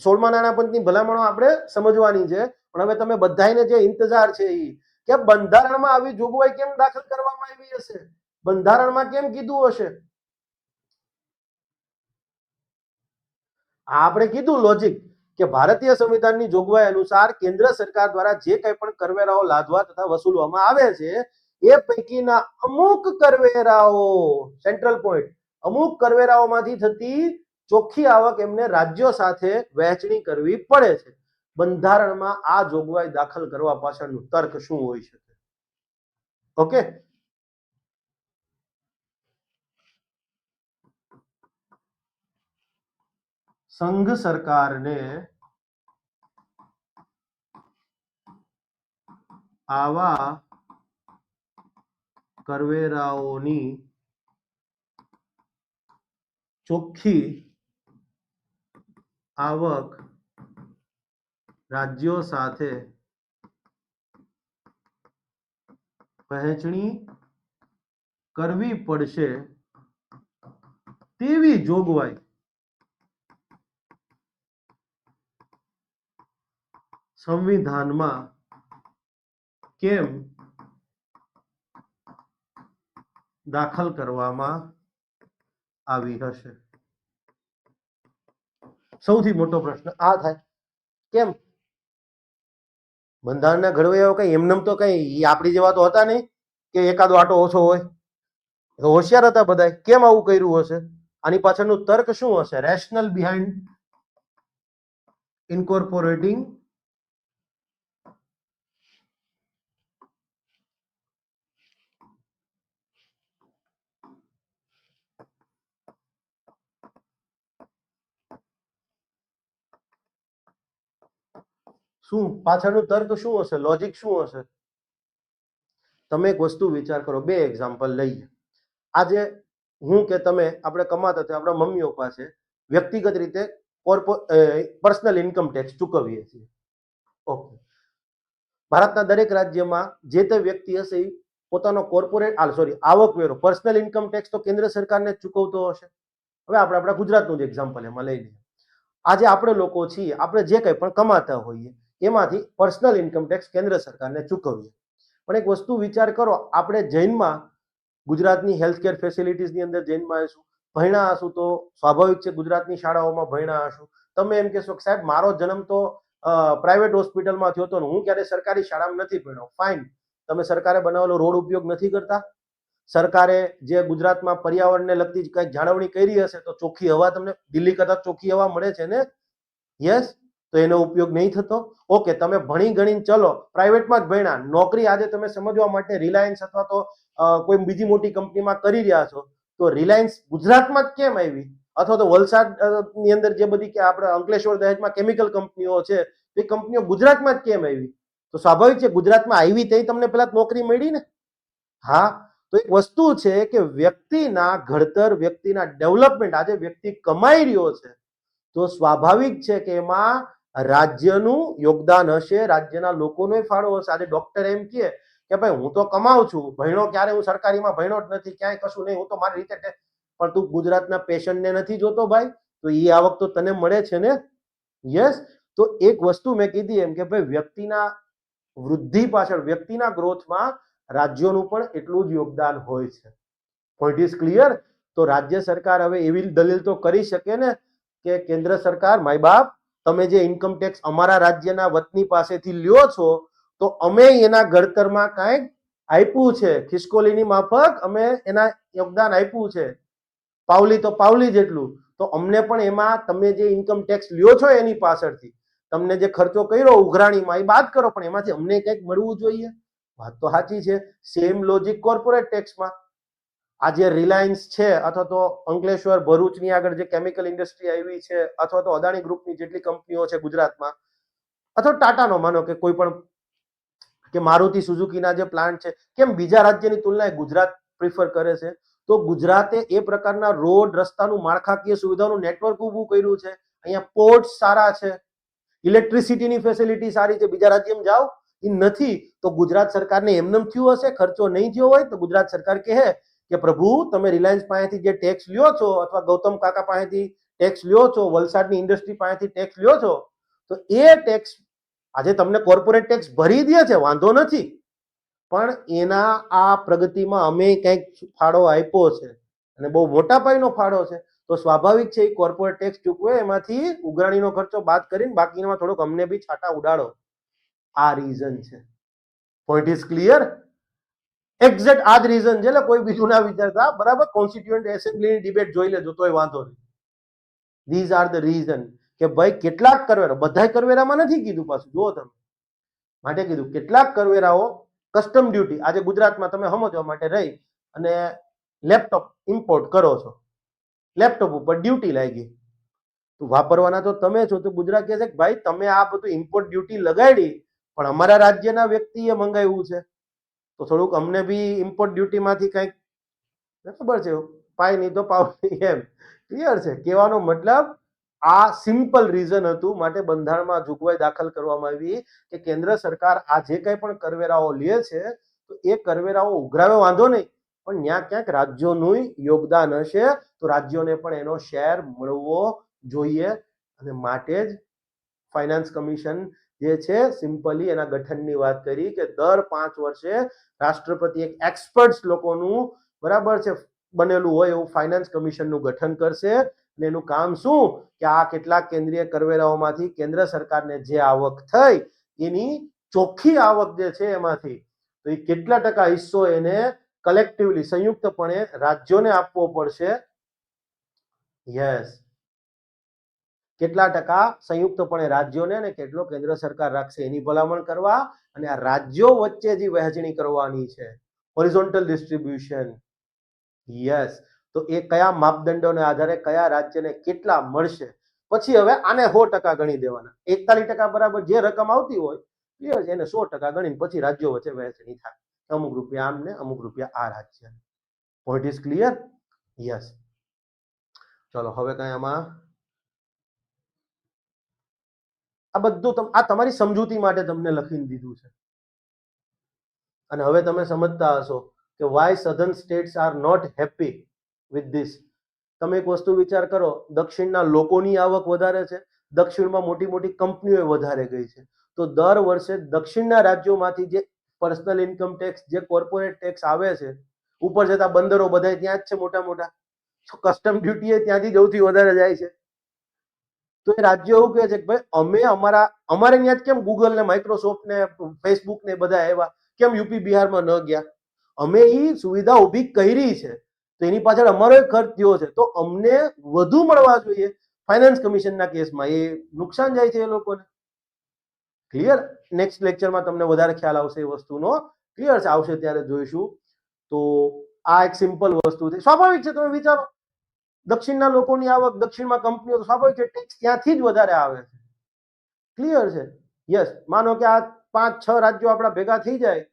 16મા નાણાં પંચની ભલામણો આપણે સમજવાની છે. પણ હવે તમે બધાને જે ઇંતજાર છે એ કે બંધારણમાં આવી જોગવાઈ કેમ દાખલ કરવામાં આવી હશે, બંધારણમાં કેમ કીધું હશે. આપણે કીધું લોજિક કે ભારતીય સંવિધાનની જોગવાઈ અનુસાર કેન્દ્ર સરકાર દ્વારા જે કંઈ પણ કરવેરાઓ લાદવા તથા વસૂલવામાં આવે છે એ પૈકીના અમુક કરવેરાઓ, સેન્ટ્રલ પોઈન્ટ, અમુક કરવેરાઓમાંથી થતી ચોખ્ખી આવક એમને રાજ્યો સાથે વહેંચણી કરવી પડે છે. બંધારણમાં આ જોગવાઈ દાખલ કરવા પાછળનું તર્ક શું હોઈ શકે? ઓકે, સંઘ સરકારને આવા કરવેરાઓની ચોખ્ખી આવક રાજ્યો સાથે વહેંચણી કરવી પડશે તેવી જોગવાઈ સંવિધાનમાં કેમ દાખલ કરવામાં આવી હશે? સૌથી મોટો પ્રશ્ન આ થાય. કેમ? બંધારણના ઘડવૈયાઓ કઈ એમનેમ તો કઈ આપણી જેવા તો હતા નહીં કે એકાદો આટો ઓછો હોય. હોશિયાર હતા બધા. કેમ આવું કર્યું હશે? આની પાછળનું તર્ક શું હશે? રેશનલ બિહાઇન્ડ ઇન્કોર્પોરેટિંગ શું પાછળનું તર્ક શું હશે? લોજિક શું હશે? તમે એક વસ્તુ વિચાર કરો. બે એક્ઝામ્પલ લઈએ. આજે હું કે તમે આપણે કમાતા હતા, આપણા મમ્મી પપ્પા છે, વ્યક્તિગત રીતે પર્સનલ ઇન્કમ ટેક્સ ચૂકવીએ છીએ. ઓકે, ભારતના દરેક રાજ્યમાં જે તે વ્યક્તિ હશે એ પોતાનો આવકવેરો પર્સનલ ઇન્કમ ટેક્સ તો કેન્દ્ર સરકારને જ ચૂકવતો હશે. હવે આપણે આપણા ગુજરાતનું જ એક્ઝામ્પલ એમાં લઈ લઈએ. આજે આપણે લોકો છીએ, આપણે જે કંઈ પણ કમાતા હોઈએ એમાંથી પર્સનલ ઇન્કમ ટેક્સ કેન્દ્ર સરકારને ચૂકવીએ. પણ એક વસ્તુ વિચાર કરો, આપણે જૈનમાં ગુજરાતની હેલ્થકેર ફેસિલિટીઝની અંદર જૈનમાં આવીશું, ભણ્યા હશું તો સ્વાભાવિક છે ગુજરાતની શાળાઓમાં ભણ્યા હશું. તમે એમ કહેશો કે સાહેબ મારો જન્મ તો પ્રાઇવેટ હોસ્પિટલમાં થયો હતો ને હું ક્યારે સરકારી શાળામાં નથી ભણ્યો. ફાઇન, તમે સરકારે બનાવેલો રોડ ઉપયોગ નથી કરતા? સરકારે જે ગુજરાતમાં પર્યાવરણને લગતી કંઈક જાળવણી કરી હશે તો ચોખ્ખી હવા તમને દિલ્હી કરતા ચોખ્ખી હવા મળે છે ને? યસ, તો એનો ઉપયોગ નહીં થતો? ઓકે, તમે ભણી ગણીને ચલો પ્રાઇવેટમાં જ ભણ્યા, નોકરી આજે તમે સમજવા માટે રિલાયન્સ અથવા તો કોઈ બીજી મોટી કંપનીમાં કરી રહ્યા છો, તો રિલાયન્સ ગુજરાતમાં જ કેમ આવી? અથવા તો વલસાડ ની અંદર જે બધી કે આપણે અંકલેશ્વર દહેજમાં કેમિકલ કંપનીઓ છે એ કંપનીઓ ગુજરાતમાં જ કેમ આવી? તો સ્વાભાવિક છે ગુજરાતમાં આવી તે તમને પેલા નોકરી મળી ને. હા, તો એક વસ્તુ છે કે વ્યક્તિના ઘડતર, વ્યક્તિના ડેવલપમેન્ટ, આજે વ્યક્તિ કમાઈ રહ્યો છે તો સ્વાભાવિક છે કે એમાં રાજ્યનું યોગદાન હશે, રાજ્યના લોકોનો ફાળો હશે. આજે ડોક્ટર એમ કે ભાઈ હું તો કમાઉં છું, ભણ્યો ક્યારે, હું સરકારીમાં ભણ્યો જ નથી, ક્યાંય કશું નહીં, હું તો મારી રીતે, પણ તું ગુજરાતના પેશન્ટને નથી જોતો ભાઈ, તો એ આવક તો તને મળે છે ને. યસ, તો એક વસ્તુ મેં કીધી એમ કે ભાઈ વ્યક્તિના વૃદ્ધિ પાછળ, વ્યક્તિના ગ્રોથમાં રાજ્યોનું પણ એટલું જ યોગદાન હોય છે. Point is clear? તો રાજ્ય સરકાર હવે એવી દલીલ તો કરી શકે ને કે કેન્દ્ર સરકાર, માય બાપ, તમે જે ઇન્કમ ટેક્સ અમારા રાજ્યના વતની પાસેથી લ્યો છો તો અમે એના ઘડતરમાં કાંઈક આપ્યું છે, ખિસકોલીની માફક અમે એના યોગદાન આપ્યું છે, પાવલી તો પાવલી જેટલું, તો અમને પણ એમાં તમે જે ઇન્કમ ટેક્સ લ્યો છો એની પાછળથી તમને જે ખર્ચો કર્યો ઉઘરાણીમાં એ બાદ કરો, પણ એમાંથી અમને કંઈક મળવું જોઈએ. વાત તો સાચી છે. સેમ લોજિક કોર્પોરેટ ટેક્સમાં. આજે રિલાયન્સ છે અથવા તો અંકલેશ્વર ભરૂચની આગળ જે કેમિકલ ઇન્ડસ્ટ્રી આવી છે અથવા તો અદાણી ગ્રુપની જેટલી કંપનીઓ છે ગુજરાતમાં, અથવા ટાટાનો માનો કે કોઈ પણ, કે મારુતિ સુઝુકીના જે પ્લાન્ટ છે, કેમ બીજા રાજ્યની તુલનાએ ગુજરાત પ્રિફર કરે છે? તો ગુજરાતે એ પ્રકારના રોડ, રસ્તાનું, માળખાકીય સુવિધાનું નેટવર્ક ઊભું કર્યું છે. અહીંયા પોર્ટ સારા છે, ઇલેક્ટ્રિસિટીની ફેસિલિટી સારી છે. બીજા રાજ્યમાં જાઓ એ નથી. તો ગુજરાત સરકારને એમનેમ થયું હશે, ખર્ચો નહીં થયો હોય તો ગુજરાત સરકાર કહે કે પ્રભુ તમે રિલાયન્સ પાસેથી જે ટેક્સ લ્યો છો અથવા ગૌતમ કાકા પાસેથી ટેક્સ લ્યો છો, વલસાડની ઇન્ડસ્ટ્રી પાસેથી ટેક્સ લ્યો છો, તો એ ટેક્સ આજે તમને કોર્પોરેટ ટેક્સ ભરી દે છે, વાંધો નથી, પણ એના આ પ્રગતિમાં અમે કંઈક ફાળો આપ્યો છે અને બહુ મોટા પાયનો ફાળો છે, તો સ્વાભાવિક છે એ કોર્પોરેટ ટેક્સ ચૂકવે, એમાંથી ઉઘરાણીનો ખર્ચો બાદ કરીને બાકીમાં થોડોક અમને બી છાટા ઉડાડો. આ રીઝન છે. Point is clear? એક્ઝેક્ટ આ જ રીઝન છે, એટલે કોઈ બીજું ના વિચારતા, બરાબર? કોન્સ્ટિટ્યુઅન્ટ એસેમ્બલીની ડિબેટ જોઈ લેજો તોય વાંધો નહીં. ધીઝ આર ધ રીઝન કે ભાઈ કેટલાક કરવેરા, બધા કરવેરામાં નથી કીધું પાછું, જુઓ તમે, માટે કીધું કેટલાક કરવેરાઓ કસ્ટમ ડ્યુટી, આજે ગુજરાતમાં તમે સમજવા માટે રહી અને લેપટોપ ઇમ્પોર્ટ કરો છો, લેપટોપ ઉપર ડ્યુટી લાગી, તો વાપરવાના તો તમે છો, તો ગુજરાત કહે છે કે ભાઈ તમે આ બધું ઇમ્પોર્ટ ડ્યુટી લગાડી પણ અમારા રાજ્યના વ્યક્તિએ મંગાવ્યું છે તો થોડુંક અમને બી ઇમ્પોર્ટ ડ્યુટીમાંથી કંઈક ખબર છે, પાય નહીં તો પાવ નહીં, એમ ક્લિયર છે કહેવાનો મતલબ. આ સિમ્પલ રીઝન હતું, માટે બંધારણમાં જોગવાઈ દાખલ કરવામાં આવી કે કેન્દ્ર સરકાર આ જે કંઈ પણ કરવેરાઓ લે છે તો એ કરવેરાઓ ઉઘરાવે વાંધો નહીં, પણ ત્યાં ક્યાંક રાજ્યોનું યોગદાન હશે તો રાજ્યોને પણ એનો શેર મળવો જોઈએ. અને માટે જ ફાઇનાન્સ કમિશન જે છે સિમ્પલી એના ગઠનની વાત કરી કે દર 5 વર્ષે રાષ્ટ્રપતિ એક એક્સપર્ટ્સ લોકોનું, બરાબર છે, બનેલું હોય એવું ફાઇનાન્સ કમિશનનું ગઠન કરશે. અને એનું કામ શું કે આ કેટલાક કેન્દ્રીય કરવેરાઓમાંથી કેન્દ્ર સરકારને જે આવક થઈ એની ચોખ્ખી આવક જે છે એમાંથી તો એ કેટલા ટકા હિસ્સો એને કલેક્ટિવલી, સંયુક્તપણે રાજ્યોને આપવો પડશે. યસ, કેટલા ટકા સંયુક્તપણે રાજ્યોને અને કેટલો કેન્દ્ર સરકાર રાખશે એની ભલામણ કરવા, અને આ રાજ્યો વચ્ચે જે વહેંચણી કરવાની છે, હોરિઝોન્ટલ ડિસ્ટ્રીબ્યુશન. યસ, તો એ કયા માપદંડોને આધારે કયા રાજ્યને કેટલા મળશે, પછી હવે આને 100% ગણી દેવાના. 41% બરાબર જે રકમ આવતી હોય ક્લિયર છે, એને 100% ગણીને પછી રાજ્યો વચ્ચે વહેંચણી થાય, અમુક રૂપિયા આમને અમુક રૂપિયા આ રાજ્ય. Point is clear? યસ. ચલો હવે કઈ આમાં આ બધું આ તમારી સમજૂતી માટે તમને લખીને દીધું છે. અને હવે તમે સમજતા હશો કે why southern states are not happy with this. તમે એક વસ્તુ વિચાર કરો, દક્ષિણના લોકોની આવક વધારે છે, દક્ષિણમાં મોટી મોટી કંપનીઓ વધારે ગઈ છે, તો દર વર્ષે દક્ષિણના રાજ્યોમાંથી જે પર્સનલ ઇન્કમ ટેક્સ, જે કોર્પોરેટ ટેક્સ આવે છે, ઉપર જતા બંદરો બધા ત્યાં જ છે, મોટા મોટા કસ્ટમ ડ્યુટી એ ત્યાંથી સૌથી વધારે જાય છે. તો એ રાજ્ય એવું કહે છે કે ભાઈ અમે અમારે ત્યાં જ કેમ ગૂગલ ને માઇક્રોસોફ્ટ ને ફેસબુક ને બધા આવ્યા, કેમ યુપી બિહારમાં ન ગયા? અમે એ સુવિધા ઊભી કરી છે, તો એની પાછળ અમારો ખર્ચ થયો છે, તો અમને વધુ મળવા જોઈએ. ફાઇનાન્સ કમિશનના કેસમાં એ નુકસાન જાય છે એ લોકોને. ક્લિયર? નેક્સ્ટ લેક્ચરમાં તમને વધારે ખ્યાલ આવશે એ વસ્તુનો. ક્લિયર છે? આવશે ત્યારે જોઈશું. તો આ એક સિમ્પલ વસ્તુ છે. સ્વાભાવિક છે, તમે વિચારો દક્ષિણના લોકોની આવક, દક્ષિણમાં કંપનીઓ, તો સ્વાભાવિક છે ટેક્સ ત્યાંથી જ વધારે આવે છે. ક્લિયર છે? યસ. માનો કે આ 5-6 રાજ્યો આપણા ભેગા થઈ જાય,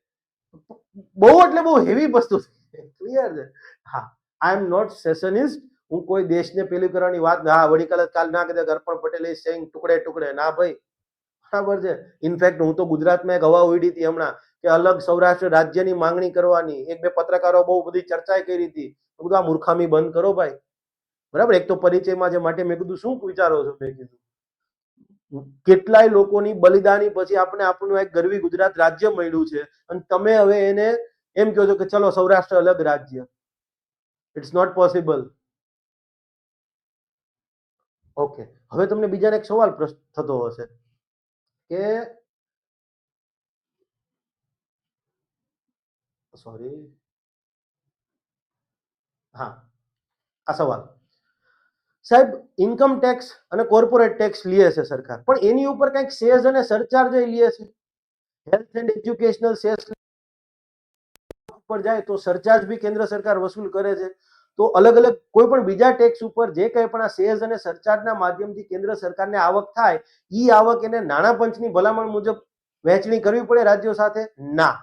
બહુ એટલે બહુ હેવી વસ્તુ છે. ક્લિયર છે? હા, આઈ એમ નોટ સેશનિસ્ટ. હું કોઈ દેશને પેલું કરવાની વાત ના, વળી કાલ ના કીધે અર્પણ પટેલે સેઇંગ ટુકડે ટુકડે, ના ભાઈ, બરાબર છે. ઇનફેક્ટ હું તો ગુજરાતમાં એક હવા ઉડી હતી હમણાં કે અલગ સૌરાષ્ટ્ર રાજ્યની માંગણી કરવાની. એક બે પત્રકારો બહુ બધી ચર્ચા કરી હતી. બધું આ મૂર્ખામી બંધ કરો ભાઈ, બરાબર. એક તો પરિચયમાં છે માટે મેં કીધું શું વિચારો છો, મેં કીધું કેટલાય લોકોની બલિદાની પછી આપણે આપણું એક ગરવી ગુજરાત રાજ્ય મળ્યું છે, અને તમે હવે એને એમ કહો છો કે ચલો સૌરાષ્ટ્ર અલગ રાજ્ય. It's not possible. ઓકે, હવે તમને બીજાને એક સવાલ થતો હશે કે સોરી, હા, આ સવાલ સાહેબ, ઇન્કમ ટેક્સ અને કોર્પોરેટ ટેક્સ લે છે સરકાર, પણ એની ઉપર કંઈક સેસ અને સરચાર્જ લે છે. હેલ્થ એન્ડ એજ્યુકેશનલ સેસ ઉપર જાય તો સરચાર્જ બી કેન્દ્ર સરકાર વસૂલ કરે છે. તો અલગ અલગ કોઈ પણ બીજા ટેક્સ ઉપર જે કંઈ પણ આ સેસ અને સરચાર્જના માધ્યમથી કેન્દ્ર સરકારને આવક થાય, ઈ આવક એને નાણાં પંચની ભલામણ મુજબ વહેંચણી કરવી પડે રાજ્યો સાથે? ના.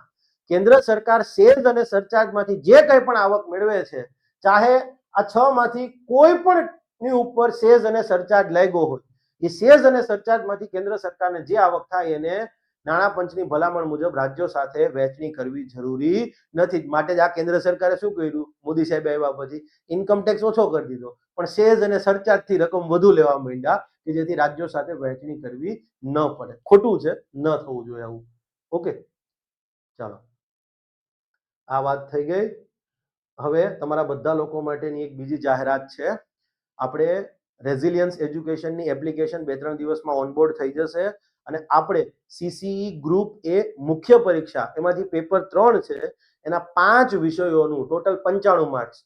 કેન્દ્ર સરકાર સેસ અને સરચાર્જમાંથી જે કંઈ પણ આવક મેળવે છે, ચાહે આ 6 માંથી કોઈ પણ ની ઉપર સેસ અને સરચાર્જ લાગ્યો હોય, એ સેસ અને સરચાર્જમાંથી કેન્દ્ર સરકારને જે આવક થાય એને નાણાં પંચની ભલામણ મુજબ રાજ્યો સાથે વહેંચણી કરવી જરૂરી નથી. માટે જ આ કેન્દ્ર સરકારે શું કર્યું, મોદી સાહેબ આવ્યા પછી ઇન્કમ ટેક્સ ઓછો કરી દીધો, પણ સેસ અને સરચાર્જ થી રકમ વધુ લેવા માંડ્યા, કે જેથી રાજ્યો સાથે વહેંચણી કરવી ન પડે. ખોટું છે, ન થવું જોઈએ આવું. ઓકે, ચાલો, આ વાત થઈ ગઈ. હવે તમારા બધા લોકો માટેની એક બીજી જાહેરાત છે. આપણે રેઝિલિયન્સ એજ્યુકેશનની એપ્લિકેશન 2-3 દિવસમાં ઓનબોર્ડ થઈ જશે, અને આપણે સીસીઈ ગ્રુપ એ મુખ્ય પરીક્ષા, એમાંથી પેપર 3 છે, એના 5 વિષયોનું total 95 marks,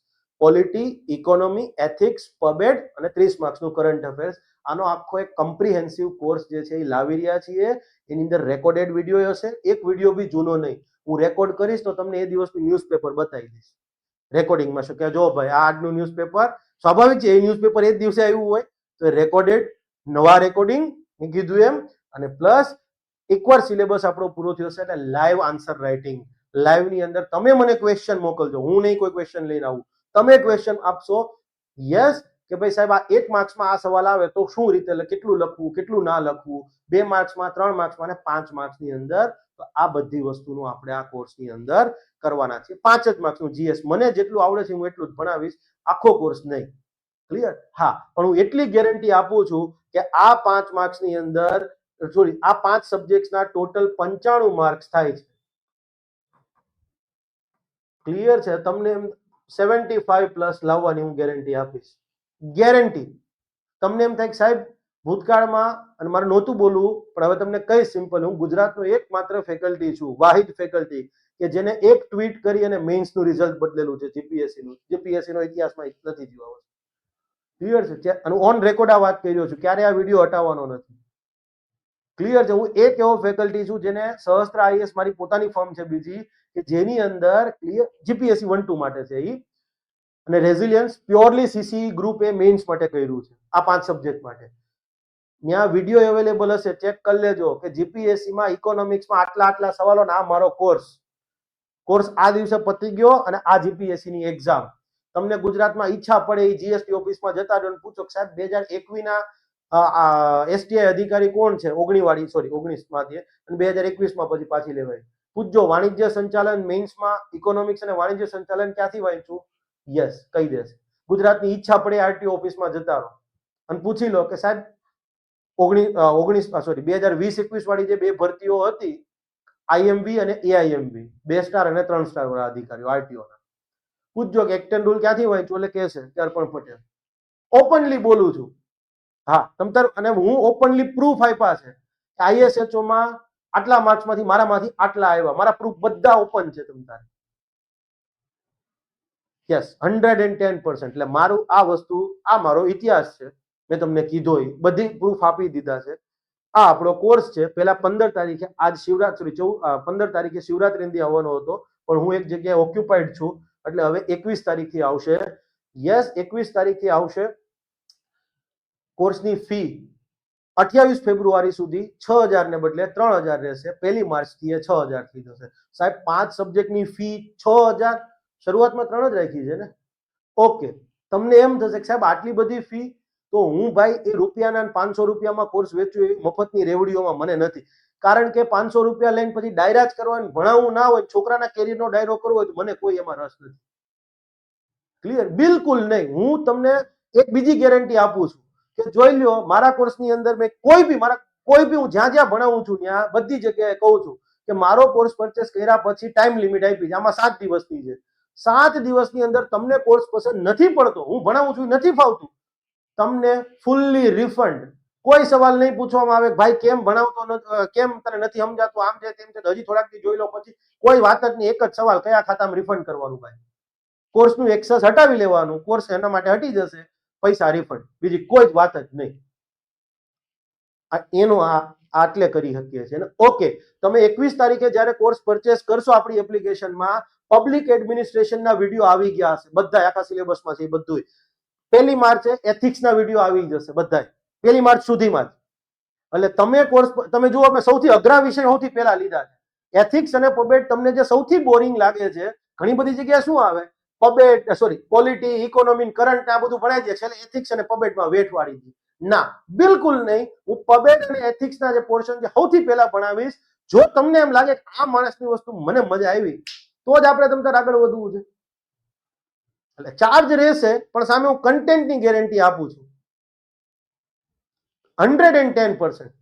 polity, economy, ethics, પબેડ અને 30 માર્ક્સનું કરંટ અફેર્સ, આનો આખો એક કમ્પ્રિહેન્સિવ કોર્સ જે છે એ લાવી રહ્યા છીએ. એની અંદર રેકોર્ડેડ વિડીયો હશે, એક વિડીયો બી જૂનો નહીં. હું રેકોર્ડ કરીશ તો તમને એ દિવસનું ન્યૂઝપેપર બતાવી દઈશ રેકોર્ડિંગમાં. શું કે જો ભાઈ આ આજનું ન્યૂઝપેપર, સ્વાભાવિક છે એ ન્યૂઝપેપર એ જ દિવસે આવ્યું હોય, તો રેકોર્ડેડ નવા રેકોર્ડિંગ મેં કીધું એમ, અને પ્લસ એકવાર સિલેબસ આપણો પૂરો થયો છે એટલે લાઈવ આન્સર રાઇટિંગ, લાઈવ ની અંદર તમે મને ક્વેશ્ચન મોકલજો, હું નહીં કોઈ ક્વેશ્ચન લઈને આવું, તમે ક્વેશ્ચન આપશો. યસ કે ભાઈ સાહેબ આ 1 માર્ક્સમાં આ સવાલ આવે તો શું રીતે, કેટલું લખવું, કેટલું ના લખવું, 2 માર્ક્સમાં, 3 માર્ક્સમાં અને 5 માર્ક્સની અંદર. તો આ બધી વસ્તુનું આપણે આ કોર્સની અંદર કરવાના છે. 5 જ માર્ક્સનું જીએસ મને જેટલું આવડે છે હું એટલું જ ભણાવીશ, આખો કોર્સ નહીં. ક્લિયર? હા, પણ હું એટલી ગેરંટી આપું છું કે આ 5 માર્ક્સની અંદર, સોરી, આ 5 સબ્જેક્ટના ટોટલ 95 માર્ક્સ થાય છે. ક્લિયર છે? તમને 75 પ્લસ લાવવાની હું ગેરંટી આપીશ, ગેરંટી. તમને એમ થાય કે સાહેબ ભૂતકાળમાં, અને મારે નહોતું બોલવું પણ હવે તમને કઈ સિમ્પલ, હું ગુજરાતનો એકમાત્ર ફેકલ્ટી છું, વાહિદ ફેકલ્ટી કે જેને એક ટ્વીટ કરી અને મેઇન્સનું રિઝલ્ટ બદલેલું છે, જીપીએસસી નો ઇતિહાસમાં નથી થયું. ક્લિયર છે? અને ઓન રેકોર્ડ આ વાત કરી રહ્યો છું, ક્યારે આ વિડીયો હટાવવાનો નથી. ક્લિયર છે? હું એક એવો ફેકલ્ટી છું જેને સહસ્ત્ર આઈએસ મારી પોતાની ફર્મ છે બીજી, કે જેની અંદર ક્લિયર જીપીએસસી 1-2 માટે છે ઈ, અને રેઝિલિયન્સ પ્યોરલી સીસી ગ્રુપ એ મેઇન્સ માટે કર્યું છે આ 5 સબ્જેક્ટ માટે. ત્યાં વિડીયો અવેલેબલ હશે, ચેક કરી લેજો કે જીપીએસસી માં ઇકોનોમિક્સમાં આટલા સવાલો, આ મારો કોર્સ આ દિવસે પતી ગયો, અને આ જીપીએસસી ની એક્ઝામ. તમને ગુજરાતમાં ઈચ્છા પડે એ જીએસટી ઓફિસમાં જતા રહો, પૂછો સાહેબ 2021 ના એસટીઆઈ અધિકારી કોણ છે? 19 માંથી, અને 2021 પછી પાછી લેવાય. પૂછજો વાણિજ્ય સંચાલન મેઇન્સમાં ઇકોનોમિક્સ અને વાણિજ્ય સંચાલન ક્યાંથી વાંચ્યું? યસ, કહી દેશે. ગુજરાતની ઈચ્છા પડે આરટીઓ ઓફિસમાં જતા રહો અને પૂછી લો કે સાહેબ 2020-21 વાળી જે બે ભરતીઓ હતી, આઈએમબી અને એઆઈએમબી, 2 સ્ટાર અને 3 સ્ટાર વાળા અધિકારીઓ આરટીઓ ના, પૂછજો કે એક્ટ એન્ડ રૂલ ક્યાંથી વાંચ્યું, એટલે કહેશે કે અર્પણ પટેલ. ઓપનલી બોલું છું. હા, તમતાર, અને હું ઓપનલી પ્રૂફ આપ્યા છે. આઈએસએચઓ માં આટલા માર્ક્સ માંથી મારામાંથી આટલા આવ્યા, મારા પ્રૂફ બધા ઓપન છે તમતાર. યસ, 110%. એટલે મારું આ વસ્તુ, આ મારો ઇતિહાસ છે. મેં તમને કીધો એ બધી પ્રૂફ આપી દીધા છે. આ આપણો કોર્સ છે. પહેલા 15 તારીખે, આજ શિવરાત્રી 15 તારીખે શિવરાત્રી આવવાનો હતો, પણ હું એક જગ્યાએ ઓક્યુપાઈડ છું, એટલે હવે 21 તારીખથી આવશે. યસ, 21 તારીખે આવશે. કોર્સની ફી 28 ફેબ્રુઆરી સુધી 6000 ને બદલે 3000 રહેશે. 1 માર્ચ થી 6000 થઈ જશે. સાહેબ 5 સબ્જેક્ટની ફી 6000, શરૂઆતમાં 3 જ રાખી છે ને. ઓકે, તમને એમ થશે કે સાહેબ આટલી બધી ફી, તો હું ભાઈ એ રૂપિયાના 500 રૂપિયામાં કોર્સ વેચું એવી મફતની રેવડીઓમાં મને નથી. કારણ કે 500 રૂપિયા લઈને પછી ડાયરા જ કરવા, ભણાવવું ના હોય, છોકરાના કેરિયરનો ડાયરો કરવો હોય, તો મને કોઈ એમાં રસ નથી. ક્લિયર? બિલકુલ નહીં. હું તમને એક બીજી ગેરંટી આપું છું કે જોઈ લ્યો, મારા કોર્સની અંદર મેં કોઈ બી હું જ્યાં જ્યાં ભણાવું છું ત્યાં બધી જગ્યાએ કહું છું કે મારો કોર્સ પરચેસ કર્યા પછી ટાઈમ લિમિટ આપી છે. આમાં 7 દિવસની છે. 7 દિવસની અંદર તમને કોર્સ પસંદ નથી પડતો, હું ભણાવું છું નથી ફાવતું, તમને ફૂલ્લી રિફંડ. કોઈ સવાલ નહીં પૂછવામાં આવે ભાઈ કેમ ભણાવતો નથી, કેમ તને નથી સમજાતું, આમ છે તેમ છે, હજી થોડાક દી જોઈ લો પછી. કોઈ વાત જ નહીં. એક જ સવાલ, કયા ખાતામાં રિફંડ કરવાનું? ભાઈ કોર્સનું એક્સેસ હટાવી લેવાનું, કોર્સ એના માટે હટી જશે, પૈસા રિફંડ, બીજી કોઈ જ વાત જ નહીં. એનો આટલે કરી શકીએ છીએ. ઓકે, તમે 21 તારીખે જ્યારે કોર્સ પરચેસ કરશો આપણી એપ્લિકેશનમાં, પબ્લિક એડમિનિસ્ટ્રેશનના વિડીયો આવી ગયા હશે બધા, આખા સિલેબસમાં છે બધું. 1 માર્ચે એથિક્સના વિડીયો આવી જશે બધા, 1 માર્ચ સુધીમાં. એટલે તમે કોર્સ, તમે જુઓ, અમે સૌથી અઘરા વિષય સૌથી પહેલા લીધા છે. એથિક્સ અને પબેટ તમને જે સૌથી બોરિંગ લાગે છે, ઘણી બધી જગ્યાએ શું આવે, પોલિટી, ઇકોનોમી, કરંટ, આ બધું ભણાઈ જાય, છેલ્લે એથિક્સ અને પબેટમાં વેઠ વાળી દે. ના, બિલકુલ નહીં. હું પબેટ અને એથિક્સના જે પોર્શન છે સૌથી પહેલા ભણાવીશ. જો તમને એમ લાગે કે આ માણસની વસ્તુ મને મજા આવી, તો જ આપણે તમ તાર આગળ વધવું છે. એટલે ચાર્જ રહેશે, પણ સામે હું કન્ટેન્ટની ગેરંટી આપું છું 110%.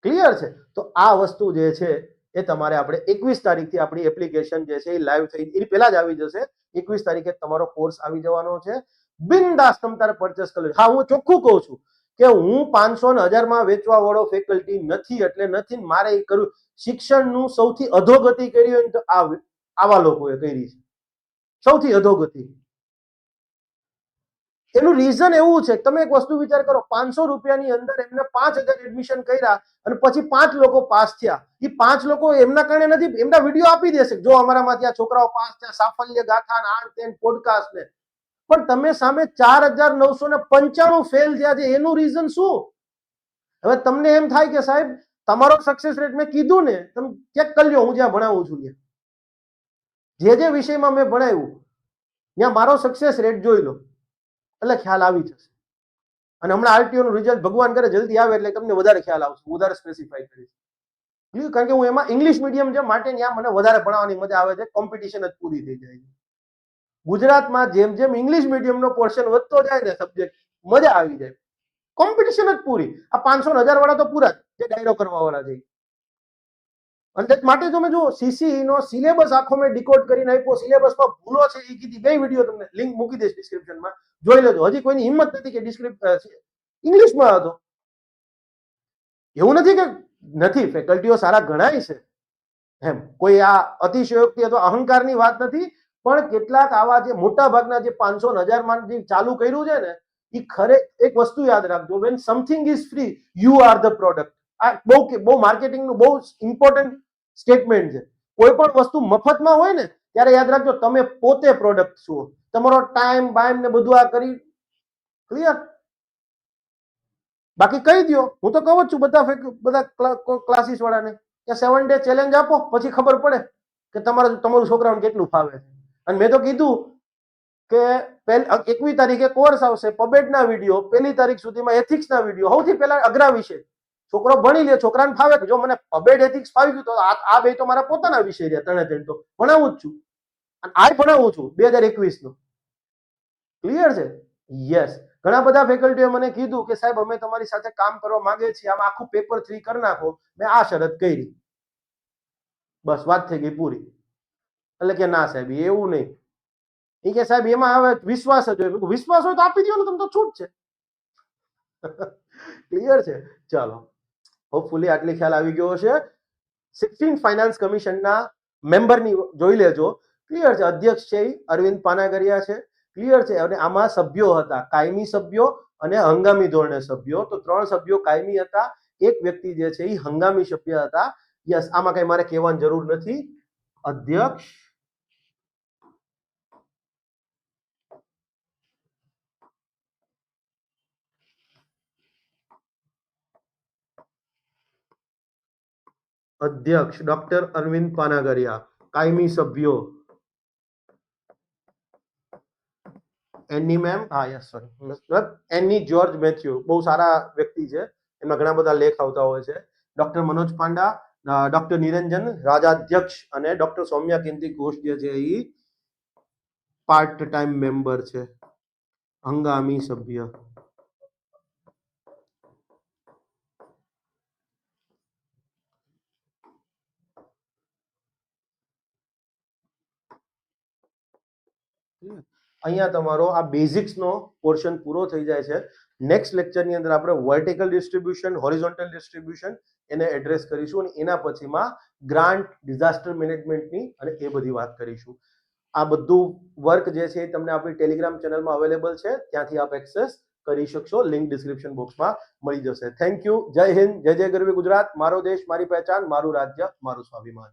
ક્લિયર છે? તો આ વસ્તુ જે છે એ તમારે આપણે 21 તારીખથી આપણી એપ્લિકેશન જે છે એ લાઈવ થઈ, એ પહેલા જ આવી જશે. 21 તારીખે તમારો કોર્સ આવી જવાનો છે. બિનદાસ તમ તારે પરચેસ કરી. હા, હું ચોખ્ખું કહું છું કે હું 500 ને 1000 માં વેચવા વાળો ફેકલ્ટી નથી, એટલે નથી. મારે એ કરવું, શિક્ષણનું સૌથી અધોગતિ કરી હોય તો આવા લોકોએ કરી છે, સૌથી અધોગતિ. એનું રીઝન એવું છે, તમે એક વસ્તુ વિચાર કરો, 500 રૂપિયાની અંદર એમને 5000 એડમિશન કર્યા અને પછી 5 લોકો પાસ થયા. એ 5 લોકો એમના કારણે નથી, એમના વિડીયો આપી દેશે જો અમારામાંથી આ છોકરાઓ પાસ થયા, સાફલ્ય ગાથા, આ તેન પોડકાસ્ટ ને. પણ તમે સામે 4995 ફેલ થયા છે, એનું રીઝન શું? હવે તમને એમ થાય કે સાહેબ તમારો સક્સેસ રેટ મેં કીધું ને, તમે ચેક કરી લો. હું જ્યાં ભણાવું છું ત્યાં જે વિષયમાં મેં ભણાવ્યું ત્યાં મારો સક્સેસ રેટ જોઈ લો, એટલે ખ્યાલ આવી જશે. અને હમણાં આરટીઓ નું રિઝલ્ટ ભગવાન કરે જલ્દી આવે એટલે તમને વધારે ખ્યાલ આવશે, વધારે સ્પેસિફાઈ કરીશ. કારણ કે હું એમાં ઇંગ્લિશ મીડિયમ છે માટે ત્યાં મને વધારે ભણાવવાની મજા આવે છે, કોમ્પિટિશન જ પૂરી થઈ જાય છે. ગુજરાતમાં જેમ જેમ ઇંગ્લિશ મીડિયમનો પોર્શન વધતો જાય ને સબ્જેક્ટ, મજા આવી જાય, કોમ્પિટિશન જ પૂરી. આ 500 ને 1000 વાળા તો પૂરા જ, જે ડાયરો કરવા વાળા છે. અને માટે તમે જુઓ, સીસીઈ નો સિલેબસ આખો મેં ડીકોડ કરીને આપ્યો. સિલેબસમાં ભૂલો છે એ કીધી, બે વિડીયો તમને લિંક મૂકી દઈશ ડિસ્ક્રિપ્શનમાં, જોઈ લેજો. હજી કોઈની હિંમત નથી કે ઇંગ્લિશમાં હતો. એવું નથી કે નથી, ફેકલ્ટીઓ સારા ગણાય છે એમ, કોઈ આ અતિશયોક્તિ અથવા અહંકારની વાત નથી. પણ કેટલાક આવા જે મોટા ભાગના જે 500 ને 1000 માં જે ચાલુ કર્યું છે ને, એ ખરે એક વસ્તુ યાદ રાખજો, when something is free you are the product. આ બહુ માર્કેટિંગનું બહુ ઇમ્પોર્ટન્ટ સ્ટેટમેન્ટ છે. કોઈ પણ વસ્તુ મફતમાં હોય ને ત્યારે યાદ રાખજો તમે પોતે પ્રોડક્ટ છો. તમારો ટાઈમ બાઈમ ને બધું આ કરી. ક્લિયર? બાકી કહી દો, હું તો કહું જ છું બધા ક્લાસીસ વાળાને કે 7 ડે ચેલેન્જ આપો, પછી ખબર પડે કે તમારું છોકરાઓને કેટલું ફાવે છે. અને મેં તો કીધું કે 21 તારીખે કોર્સ આવશે, પબેડના વિડીયો, 1 તારીખ સુધીમાં એથિક્સના વિડીયો. સૌથી પહેલા અઘરા વિષય છોકરો ભણી લે, છોકરાને ફાવે. જો મને પબેડ એથિક્સ ફાવી ગયું તો આ બે તો મારા પોતાના વિષય રહ્યા, ત્રણે તો ભણાવું જ છું, અને આ ભણાવું છું 2021 નું. ક્લિયર છે? યસ. ઘણા બધા ફેકલ્ટીઓ મને કીધું કે સાહેબ અમે તમારી સાથે કામ કરવા માંગે છીએ, આમ આખું પેપર 3 કરી નાખો. મેં આ શરત કરી, બસ વાત થઈ ગઈ પૂરી. એટલે કે ના સાહેબ એવું નહીં. એ કે સાહેબ એમાં હવે વિશ્વાસ જ હોય. વિશ્વાસ હોય તો આપી દો ને, તમને તો છૂટ છે. ક્લિયર છે? ચાલો, હોપફુલી આટલી ખ્યાલ આવી ગયો હશે. 16 ફાઇનાન્સ કમિશનના મેમ્બરની જોઈ લેજો. ક્લિયર છે? અધ્યક્ષ છે અરવિંદ પાનાગરિયા છે. ક્લિયર છે? અને આમાં સભ્યો હતા કાયમી સભ્યો અને હંગામી ધોરણે સભ્યો. તો 3 સભ્યો કાયમી હતા, એક વ્યક્તિ જે છે એ હંગામી સભ્ય હતા. યસ, આમાં કઈ મારે કહેવાની જરૂર નથી. અધ્યક્ષ, અધ્યક્ષ ડોક્ટર અરવિંદ પાનાગરિયા. કાયમી સભ્યો એની મેમ, હા યસ સોરી, એની જોર્જ મેથ્યુ, બહુ સારા વ્યક્તિ છે, એમાં ઘણા બધા લેખ આવતા હોય છે. ડોક્ટર મનોજ પાંડા, ડોક્ટર નિરંજન રાજાધ્યક્ષ અને ડોક્ટર સૌમ્યા કિંતી ઘોષ જે છે એ પાર્ટ ટાઈમ મેમ્બર છે, હંગામી સભ્ય. અહીંયા તમારો આ બેઝિક્સનો પોર્શન પૂરો થઈ જાય છે. નેક્સ્ટ લેક્ચરની અંદર આપણે વર્ટિકલ ડિસ્ટ્રીબ્યુશન, હોરિઝોન્ટલ ડિસ્ટ્રીબ્યુશન એને એડ્રેસ કરીશું, અને એના પછીમાં ગ્રાન્ટ, ડિઝાસ્ટર મેનેજમેન્ટની અને એ બધી વાત કરીશું. આ બધું વર્ક જે છે એ તમને આપણી ટેલિગ્રામ ચેનલમાં અવેલેબલ છે, ત્યાંથી આપ એક્સેસ કરી શકશો. લિંક ડિસ્ક્રિપ્શન બોક્સમાં મળી જશે. Thank you. જય હિન્દ, જય જય ગરવી ગુજરાત. મારો દેશ, મારી પહેચાન, મારું રાજ્ય, મારું સ્વાભિમાન.